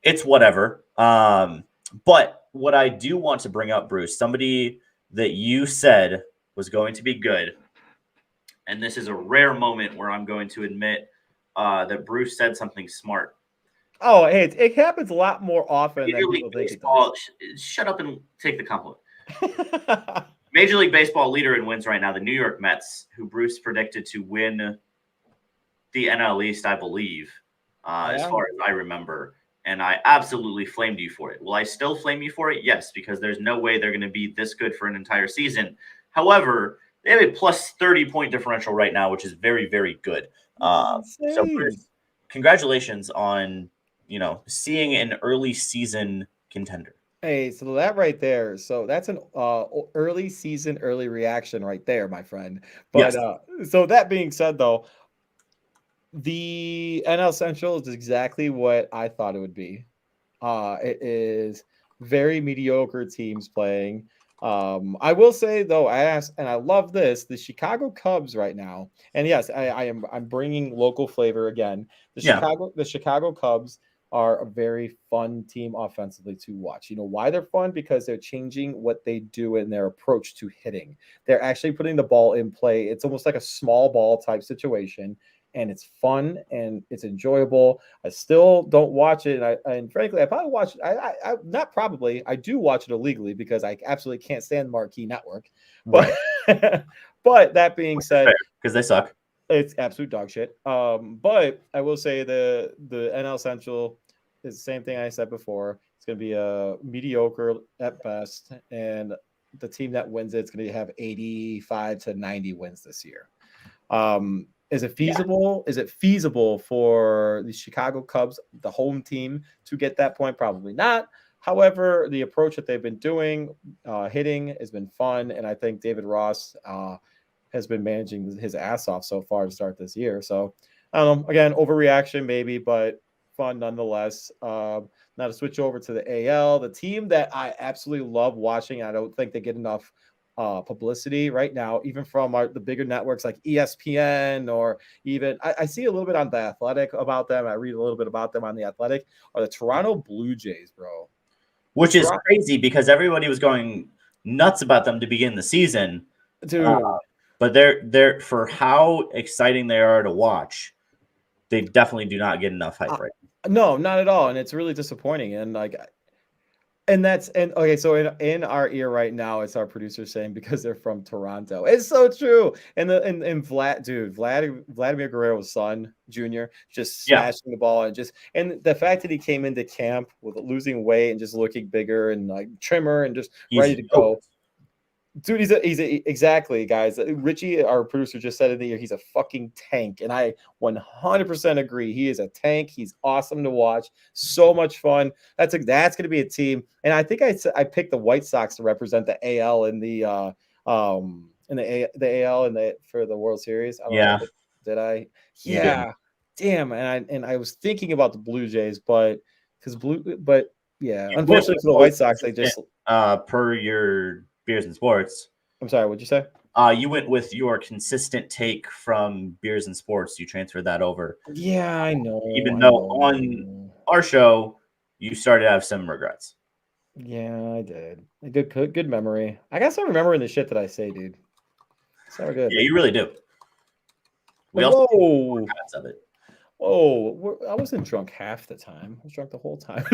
it's whatever. But what I do want to bring up, Bruce, somebody that you said was going to be good. And this is a rare moment where I'm going to admit that Bruce said something smart. Oh, hey, it happens a lot more often than Major League people think it does. Baseball, shut up and take the compliment. Major League Baseball leader in wins right now, the New York Mets, who Bruce predicted to win the NL East, I believe, as Yeah. far as I remember. And I absolutely flamed you for it. Will I still flame you for it? Yes, because there's no way they're going to be this good for an entire season. However, they have a plus 30-point differential right now, which is very, very good. That's So, insane. Bruce, congratulations on seeing an early season contender. Hey, so that right there, so that's an early season, early reaction right there, my friend. But Yes. so that being said, though, the NL Central is exactly what I thought it would be. It is very mediocre teams playing. I will say though, I asked, and I love this, the Chicago Cubs right now. And yes, I'm bringing local flavor again. Yeah. The Chicago Cubs are a very fun team offensively to watch. You know why they're fun? Because they're changing what they do in their approach to hitting. They're actually putting the ball in play. It's almost like a small ball type situation, and it's fun and it's enjoyable. I still don't watch it, and frankly, I probably watch it. I not probably. I do watch it illegally because I absolutely can't stand Marquee Network. But Right. but that being said, Because they suck. it's absolute dog shit. But I will say the NL Central is the same thing I said before. It's going to be a mediocre at best, and the team that wins it's going to have 85 to 90 wins this year. Is it Yeah. feasible? Is it feasible for the Chicago Cubs, the home team, to get that point? Probably not. However, the approach that they've been doing, hitting, has been fun, and I think David Ross has been managing his ass off so far to start this year. So I don't know. Again, overreaction maybe, but fun nonetheless. Now to switch over to the AL, the team that I absolutely love watching. I don't think they get enough publicity right now, even from the bigger networks like ESPN, or even I see a little bit on the Athletic about them. I read a little bit about them on the Athletic. Are the Toronto Blue Jays, bro? Which is crazy because everybody was going nuts about them to begin the season. Dude. But they're for how exciting they are to watch. They definitely do not get enough hype right No, not at all, and it's really disappointing. And okay, so in our ear right now, it's our producer saying because they're from Toronto. It's so true. And Vladimir Guerrero's son, Junior, just Yeah. smashing the ball, and the fact that he came into camp with losing weight and just looking bigger and like trimmer and just ready to go. Dude, exactly, guys. Richie, our producer, just said in the year he's a fucking tank, and I 100% agree. He is a tank. He's awesome to watch. So much fun. That's going to be a team, and I think I picked the White Sox to represent the AL in the AL for the World Series. I don't know. Did I? Yeah. Damn. And I was thinking about the Blue Jays, but yeah. Unfortunately for the White Sox, they just per your Beers and Sports. I'm sorry, what'd you say? You went with your consistent take from Beers and Sports. You transferred that over. Yeah, I know. Even though on our show, you started to have some regrets. Yeah, I did. A good memory. I guess I'm remembering the shit that I say, dude. So good. Yeah, you really do. We also of it. Oh, I wasn't drunk half the time. I was drunk the whole time.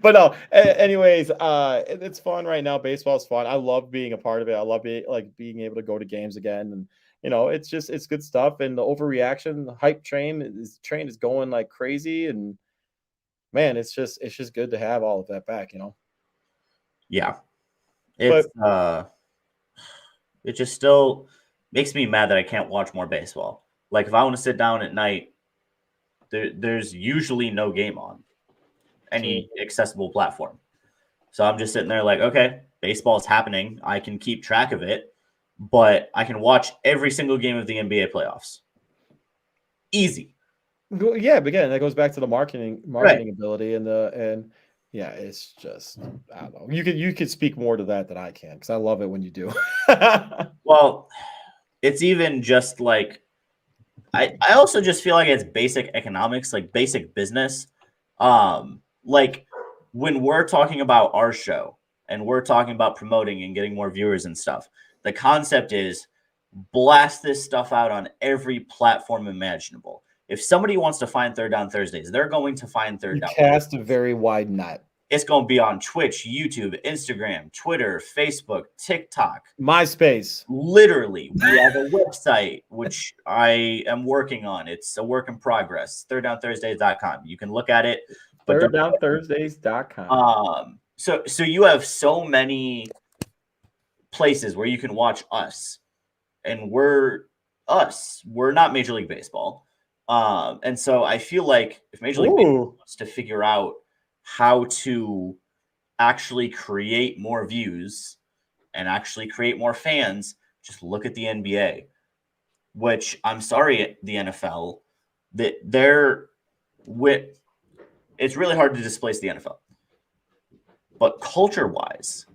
But no, anyways, it's fun right now. Baseball's fun. I love being a part of it. I love being able to go to games again. And it's good stuff. And the overreaction, the hype train is going like crazy. And man, it's just good to have all of that back, Yeah. It's it just still makes me mad that I can't watch more baseball. Like if I want to sit down at night, there's usually no game on any accessible platform. So I'm just sitting there like, okay, baseball's happening. I can keep track of it, but I can watch every single game of the NBA playoffs. Easy. Yeah, but again, that goes back to the marketing ability and yeah, it's just I don't know. You could speak more to that than I can because I love it when you do. Well, it's even just like I also just feel like it's basic economics, like basic business. Like when we're talking about our show, and we're talking about promoting and getting more viewers and stuff. The concept is blast this stuff out on every platform imaginable. If somebody wants to find Third Down Thursdays, they're going to find Third You Down. cast a very wide net. It's going to be on Twitch, YouTube, Instagram, Twitter, Facebook, TikTok, MySpace. Literally, we have a website, which I am working on. It's a work in progress, thirddown-thursdays.com. You can look at it. But thirddown-thursdays.com. So you have so many places where you can watch us. And we're us. We're not Major League Baseball. And so I feel like if Major League Baseball wants to figure out how to actually create more views and actually create more fans, just look at the NBA, which I'm sorry, the NFL, that it's really hard to displace the NFL. But culture-wise,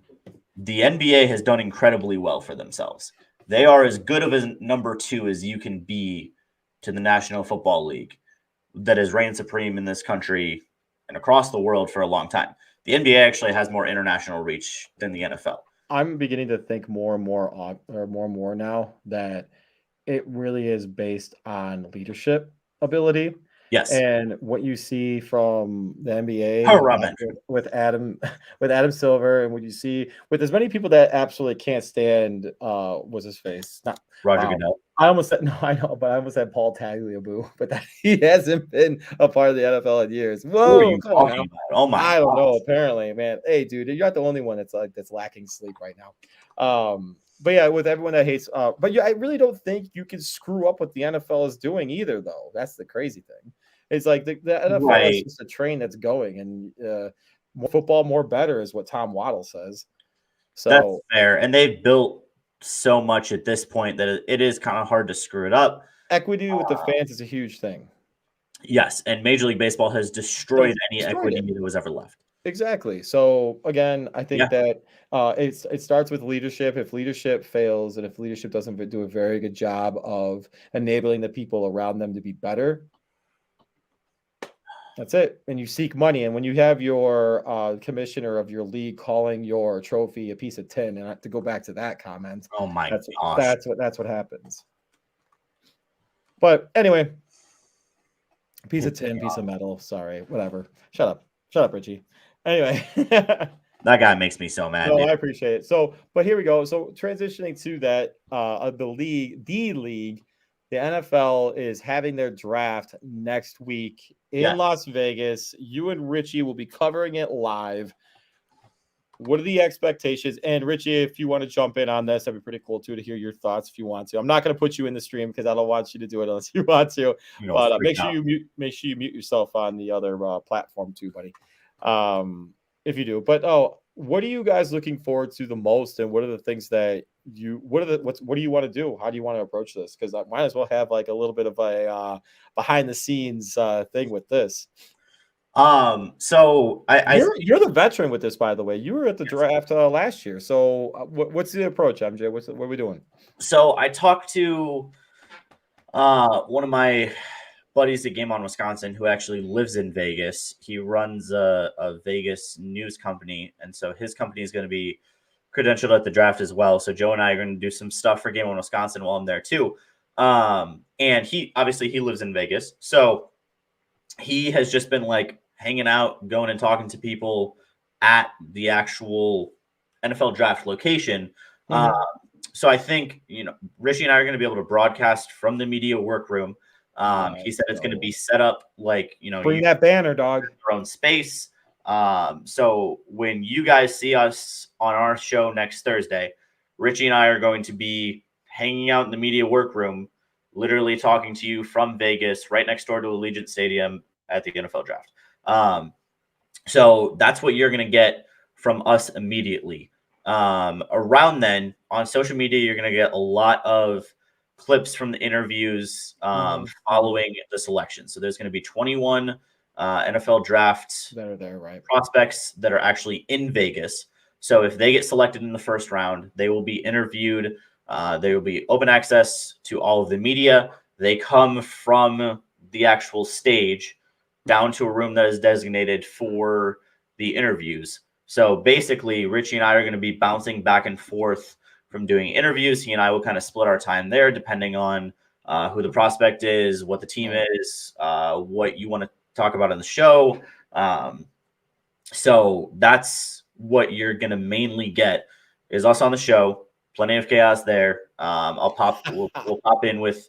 the NBA has done incredibly well for themselves. They are as good of a number 2 as you can be to the National Football League that has reigned supreme in this country and across the world for a long time. The NBA actually has more international reach than the NFL. I'm beginning to think more and more now that it really is based on leadership ability. Yes. And what you see from the NBA with Adam Silver, and what you see with as many people that absolutely can't stand what's his face? Not Roger Goodell. I almost said Paul Tagliabue, but he hasn't been a part of the NFL in years. Whoa, who are you talking about? Oh my! I don't know. Apparently, man. Hey, dude, you're not the only one that's lacking sleep right now. But yeah, with everyone that hates, but yeah, I really don't think you can screw up what the NFL is doing either, though. That's the crazy thing. It's like the NFL is just a train that's going, and more football, more better is what Tom Waddle says. So that's fair, and they've built so much at this point that it is kind of hard to screw it up. Equity with the fans is a huge thing. Yes, and Major League Baseball has destroyed any equity that was ever left. Exactly. So again, I think that it starts with leadership. If leadership fails, and if leadership doesn't do a very good job of enabling the people around them to be better, that's it. And you seek money. And when you have your commissioner of your league calling your trophy a piece of tin, and to go back to that comment, oh my gosh, that's what happens. But anyway, piece of tin, piece of metal. Sorry, whatever. Shut up, Richie. Anyway, that guy makes me so mad. No, I appreciate it. So, but here we go. So transitioning to that, the league, the NFL is having their draft next week in Las Vegas. You and Richie will be covering it live. What are the expectations? And Richie, if you want to jump in on this, that'd be pretty cool too, to hear your thoughts if you want to. I'm not going to put you in the stream because I don't want you to do it unless you want to. But make sure you mute yourself on the other platform too, buddy. If you do. But what are you guys looking forward to the most, and what are the things that what do you want to do? How do you want to approach this? Because I might as well have like a little bit of a behind the scenes thing with this. So you're the veteran with this, by the way. You were at the draft last year. So what's the approach, MJ? What are we doing? So I talked to one of my buddies at Game On Wisconsin, who actually lives in Vegas. He runs a Vegas news company, and so his company is going to be credentialed at the draft as well. So Joe and I are going to do some stuff for Game On Wisconsin while I'm there too. And he lives in Vegas, so he has just been like hanging out, going and talking to people at the actual NFL draft location. So I think, Richie and I are going to be able to broadcast from the media workroom. He said it's going to be set up like, bring that banner, dog, your own space. So when you guys see us on our show next Thursday, Richie and I are going to be hanging out in the media workroom, literally talking to you from Vegas, right next door to Allegiant Stadium at the NFL draft. So that's what you're going to get from us immediately. Around then on social media, you're going to get a lot of clips from the interviews following the selection. So there's going to be 21 NFL draft that are there, right? Prospects that are actually in Vegas. So if they get selected in the first round, they will be interviewed. There will be open access to all of the media. They come from the actual stage down to a room that is designated for the interviews. So basically, Richie and I are going to be bouncing back and forth from doing interviews. He and I will kind of split our time there depending on who the prospect is, what the team is, what you want to talk about in the show. So that's what you're going to mainly get is us on the show. Plenty of chaos there. We'll pop in with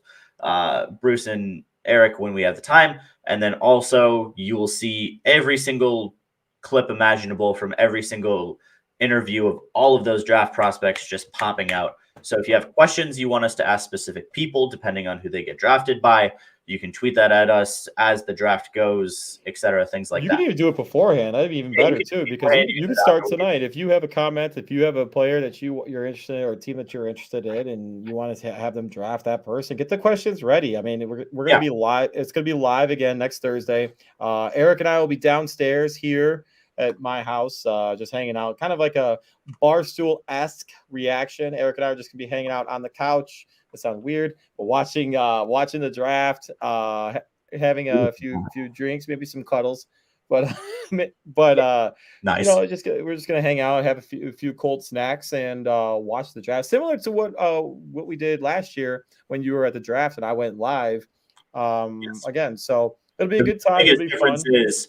Bruce and Eric when we have the time. And then also you will see every single clip imaginable from every single interview of all of those draft prospects just popping out. So if you have questions you want us to ask specific people, depending on who they get drafted by, you can tweet that at us as the draft goes, etc. Things like that. You can even do it beforehand. That'd be even better too, because you can start tonight. If you have a comment, if you have a player that you're interested in, or a team that you're interested in, and you want to have them draft that person, get the questions ready. I mean, we're going to be live. It's going to be live again next Thursday. Eric and I will be downstairs here at my house, just hanging out, kind of like a Barstool-esque reaction. Eric and I are just gonna be hanging out on the couch. That sounds weird, but watching the draft, having a few drinks, maybe some cuddles, but nice. We're just gonna hang out, have a few cold snacks, and watch the draft, similar to what we did last year when you were at the draft and I went live again. So it'll be a good time. The biggest difference is,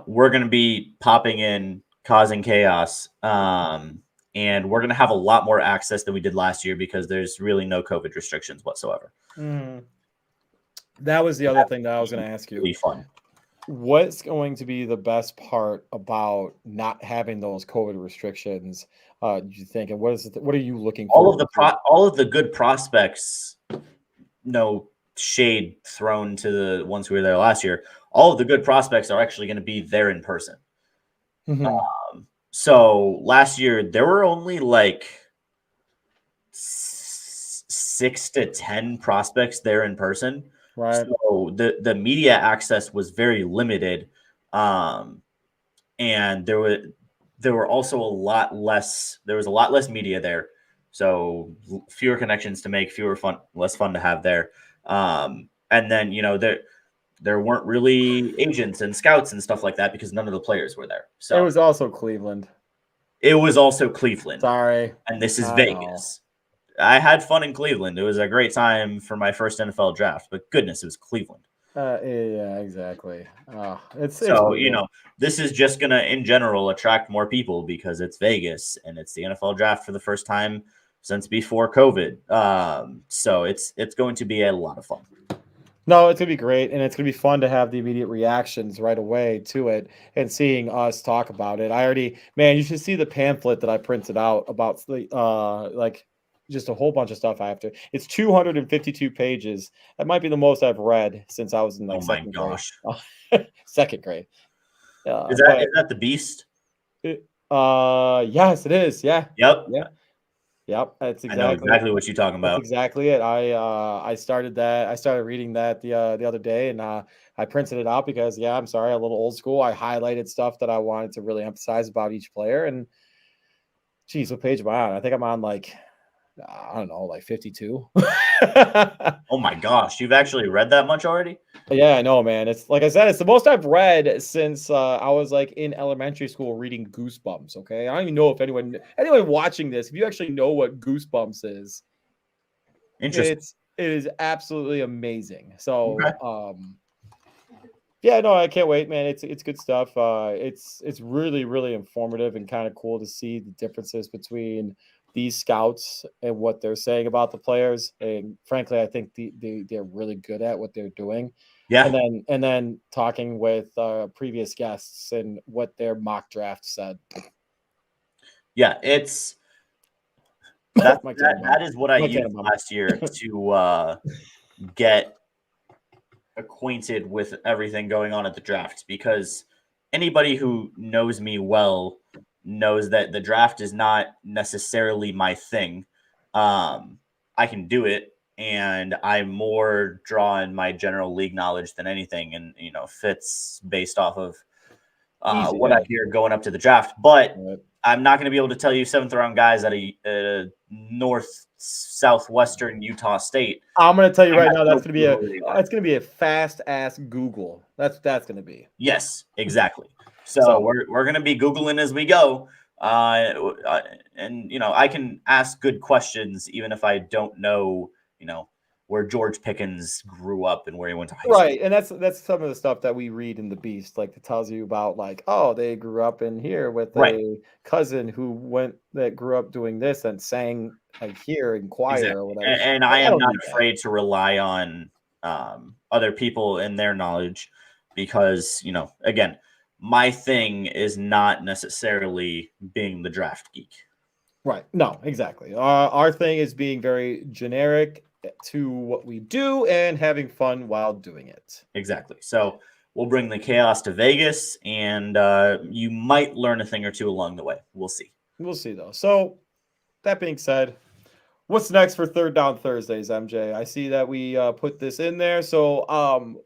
we're going to be popping in, causing chaos, and we're going to have a lot more access than we did last year because there's really no COVID restrictions whatsoever. That was the other thing that I was going to ask you. Really fun. What's going to be the best part about not having those COVID restrictions? Do you think, and what are you looking for? All of the good prospects, no shade thrown to the ones who were there last year. All of the good prospects are actually going to be there in person. So last year there were only like 6 to 10 prospects there in person. Right. So the media access was very limited. And there were also a lot less media there. So fewer connections to make, less fun to have there. And then, there weren't really agents and scouts and stuff like that because none of the players were there. So it was also Cleveland. Sorry. And this is Vegas. I had fun in Cleveland. It was a great time for my first NFL draft, but goodness, it was Cleveland. Yeah, exactly. It's this is just going to, in general, attract more people because it's Vegas and it's the NFL draft for the first time since before COVID. So it's going to be a lot of fun. No, it's going to be great, and it's going to be fun to have the immediate reactions right away to it and seeing us talk about it. You should see the pamphlet that I printed out about just a whole bunch of stuff after. It's 252 pages. That might be the most I've read since I was in second grade. Second grade. Is that the Beast? Yes, it is. Yeah. Yep. Yeah. Yep, that's exactly. I know exactly what you're talking about. That's exactly it. I started reading that the other day, and I printed it out because I'm sorry, a little old school. I highlighted stuff that I wanted to really emphasize about each player. And geez, what page am I on? I think I'm on I don't know, 52. Oh my gosh, you've actually read that much already? Yeah, I know, man. It's like I said, it's the most I've read since I was in elementary school reading Goosebumps. Okay, I don't even know if anyone watching this, if you actually know what Goosebumps is. Interesting. It is absolutely amazing. So, okay. Yeah, no, I can't wait, man. It's good stuff. It's really, really informative and kind of cool to see the differences between these scouts and what they're saying about the players. And frankly, I think they're really good at what they're doing. Yeah. And then talking with previous guests and what their mock draft said. Yeah, that is what I used last year to get acquainted with everything going on at the draft, because anybody who knows me well knows that the draft is not necessarily my thing. I can do it, and I'm more drawing my general league knowledge than anything, and fits based off of what I hear going up to the draft. But I'm not going to be able to tell you 7th round guys at a southwestern Utah State. I'm going to tell you right now, that's going to be a fast ass Google. That's going to be. Yes, exactly. So we're gonna be Googling as we go. And I can ask good questions even if I don't know, where George Pickens grew up and where he went to high school. Right, and that's some of the stuff that we read in the Beast, like it tells you about like, oh, they grew up in here with Right. a cousin that grew up doing this and sang like here in choir or Exactly. whatever. And I I am don't not need that. afraid to rely on other people and their knowledge because, again, my thing is not necessarily being the draft geek. Right. No, exactly. Our thing is being very generic to what we do and having fun while doing it. Exactly. So we'll bring the chaos to Vegas, and you might learn a thing or two along the way. We'll see. We'll see though. So that being said, what's next for Third Down Thursdays, MJ? I see that we put this in there. So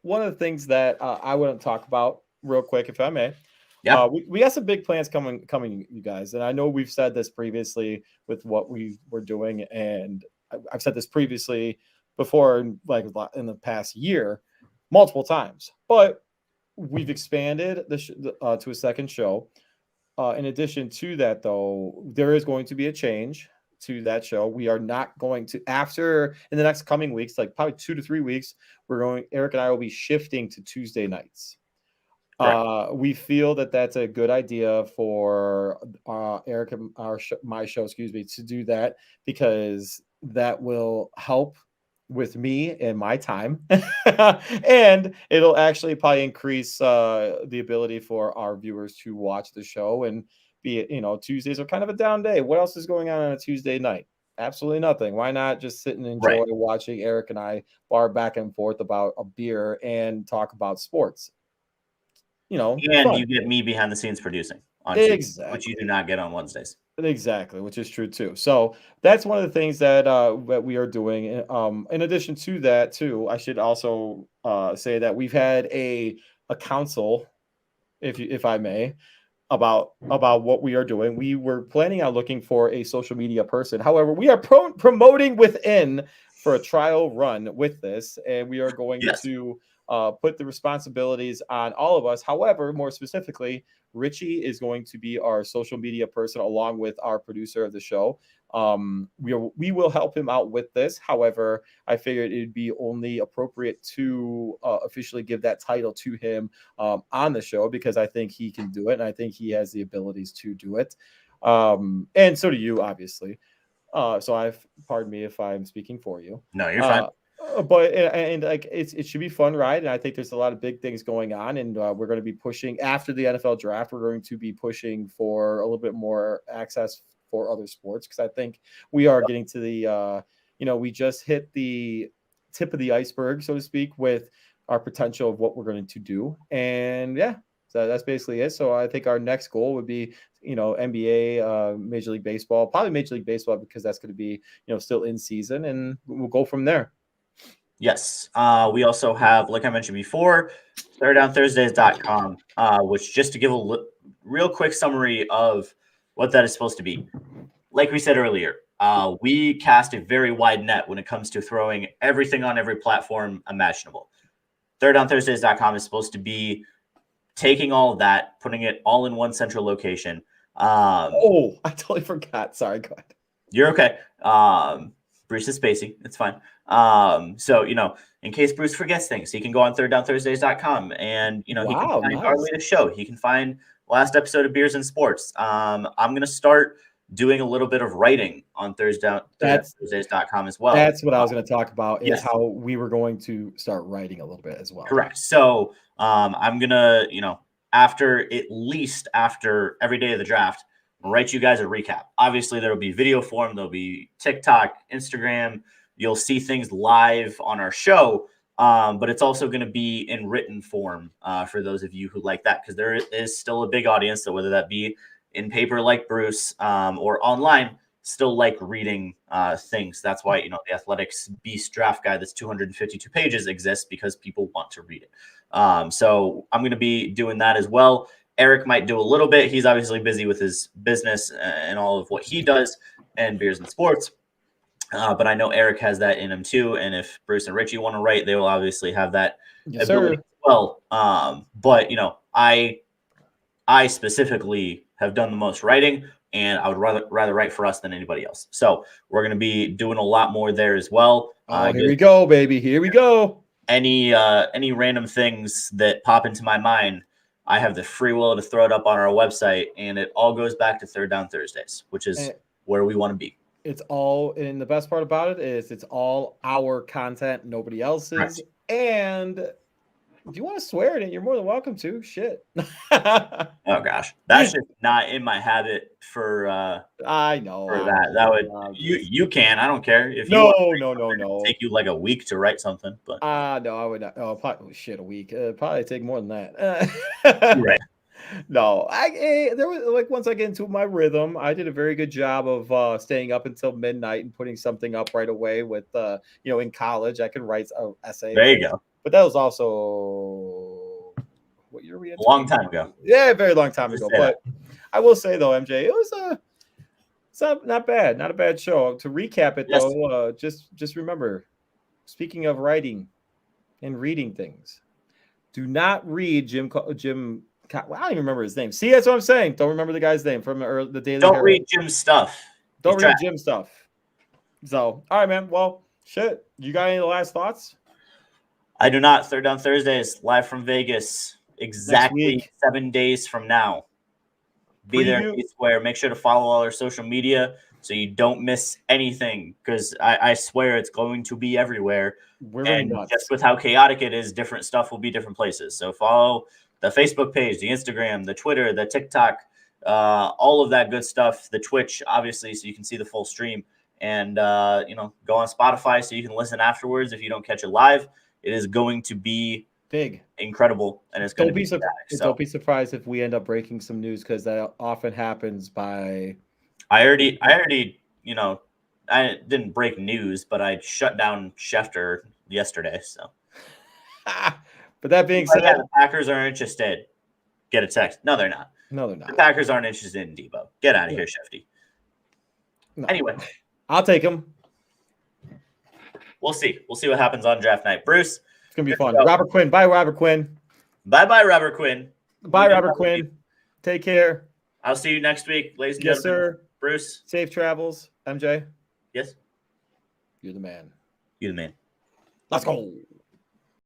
one of the things that I want to talk about real quick, if I may. Yeah. We got some big plans coming, you guys, and I know we've said this previously with what we were doing, and I've said this previously before, like in the past year, multiple times. But we've expanded to a second show. In addition to that, though, there is going to be a change to that show. We are not going to in the next coming weeks, like probably 2 to 3 weeks. Eric and I will be shifting to Tuesday nights. We feel that that's a good idea for Eric and my show, excuse me, to do that because that will help with me and my time, and it'll actually probably increase the ability for our viewers to watch the show and Tuesdays are kind of a down day. What else is going on a Tuesday night? Absolutely nothing. Why not just sit and enjoy watching Eric and I bar back and forth about a beer and talk about sports? And fun. You get me behind the scenes producing on Tuesday, which you do not get on Wednesdays. Exactly, which is true too. So that's one of the things that we are doing. In addition to that, too, I should also say that we've had a council, if I may, about what we are doing. We were planning on looking for a social media person. However, we are promoting within for a trial run with this, and we are going to put the responsibilities on all of us. However, more specifically, Richie is going to be our social media person along with our producer of the show. We will help him out with this. However, I figured it'd be only appropriate to officially give that title to him on the show because I think he can do it and I think he has the abilities to do it. And so do you, obviously. So pardon me if I'm speaking for you. No, you're fine. But like it should be fun, right? And I think there's a lot of big things going on, and we're going to be pushing after the NFL draft. We're going to be pushing for a little bit more access for other sports because I think we are getting to the we just hit the tip of the iceberg, so to speak, with our potential of what we're going to do. And yeah, so that's basically it. So I think our next goal would be NBA, Major League Baseball, probably Major League Baseball because that's going to be still in season, and we'll go from there. Yes. We also have, like I mentioned before, ThirdDownThursdays.com, which just to give a real quick summary of what that is supposed to be. Like we said earlier, we cast a very wide net when it comes to throwing everything on every platform imaginable. ThirdDownThursdays.com is supposed to be taking all of that, putting it all in one central location. I totally forgot. Sorry, go ahead. You're okay. Bruce is spacey. It's fine. So, in case Bruce forgets things, he can go on ThirdDownThursdays.com and, he can find our latest show. He can find last episode of Beers and Sports. I'm going to start doing a little bit of writing on ThirdDownThursdays.com as well. That's what I was going to talk about is how we were going to start writing a little bit as well. Correct. So I'm going to, after every day of the draft, I'll write you guys a recap. Obviously, there will be video form. There'll be TikTok, Instagram. You'll see things live on our show, but it's also going to be in written form for those of you who like that, because there is still a big audience that, whether that be in paper like Bruce or online, still like reading things. That's why, the Athletics Beast draft guide that's 252 pages exists, because people want to read it. So I'm going to be doing that as well. Eric might do a little bit. He's obviously busy with his business and all of what he does and Beers and Sports. But I know Eric has that in him too. And if Bruce and Richie want to write, they will obviously have that ability as well. But, I I specifically have done the most writing, and I would rather write for us than anybody else. So we're going to be doing a lot more there as well. Oh, here we go, baby. Here we go. Any random things that pop into my mind, I have the free will to throw it up on our website, and it all goes back to Third Down Thursdays, which is where we want to be. It's all, and the best part about it is it's all our content, nobody else's. Correct. And if you want to swear in it, you're more than welcome to. Shit. Oh gosh, that's just not in my habit for. I know. For that would you can. I don't care if you. No. Take you like a week to write something, but no, I would not. Oh, probably a week. Probably take more than that. Right. No, there was like once I get into my rhythm, I did a very good job of staying up until midnight and putting something up right away. With in college, I could write an essay. There you go. But that was also what year we? A long time ago. Yeah, a very long time ago. But I will say though, MJ, it was it's not bad, not a bad show. To recap it though, just remember, speaking of writing and reading things, do not read Jim. Well, I don't even remember his name. See, that's what I'm saying. Don't remember the guy's name from the Daily Herald. Don't read Jim's stuff. Don't read Jim's stuff. So, all right, man. Well, shit. You got any last thoughts? I do not. Third Down Thursdays, live from Vegas, exactly 7 days from now. Be there in Square. Make sure to follow all our social media so you don't miss anything, because I swear it's going to be everywhere. And just with how chaotic it is, different stuff will be different places. So follow the Facebook page, the Instagram, the Twitter, the TikTok, all of that good stuff, the Twitch, obviously, so you can see the full stream. And, go on Spotify so you can listen afterwards if you don't catch it live. It is going to be big, incredible, and it's going to be Don't be surprised if we end up breaking some news, because that often happens by. I already, I didn't break news, but I shut down Schefter yesterday. So, but that being said, the Packers are interested. Get a text. No, they're not. No, they're not. The Packers aren't interested in Debo. Get out of here, Shefty. No. Anyway, I'll take him. We'll see. We'll see what happens on draft night. Bruce, it's gonna be fun. Robert Quinn. Bye, Robert Quinn. Bye, Robert Quinn. Bye, Robert Quinn. Take care. I'll see you next week, ladies and gentlemen. Yes, sir. Bruce. Safe travels. MJ. Yes. You're the man. You're the man. Let's go.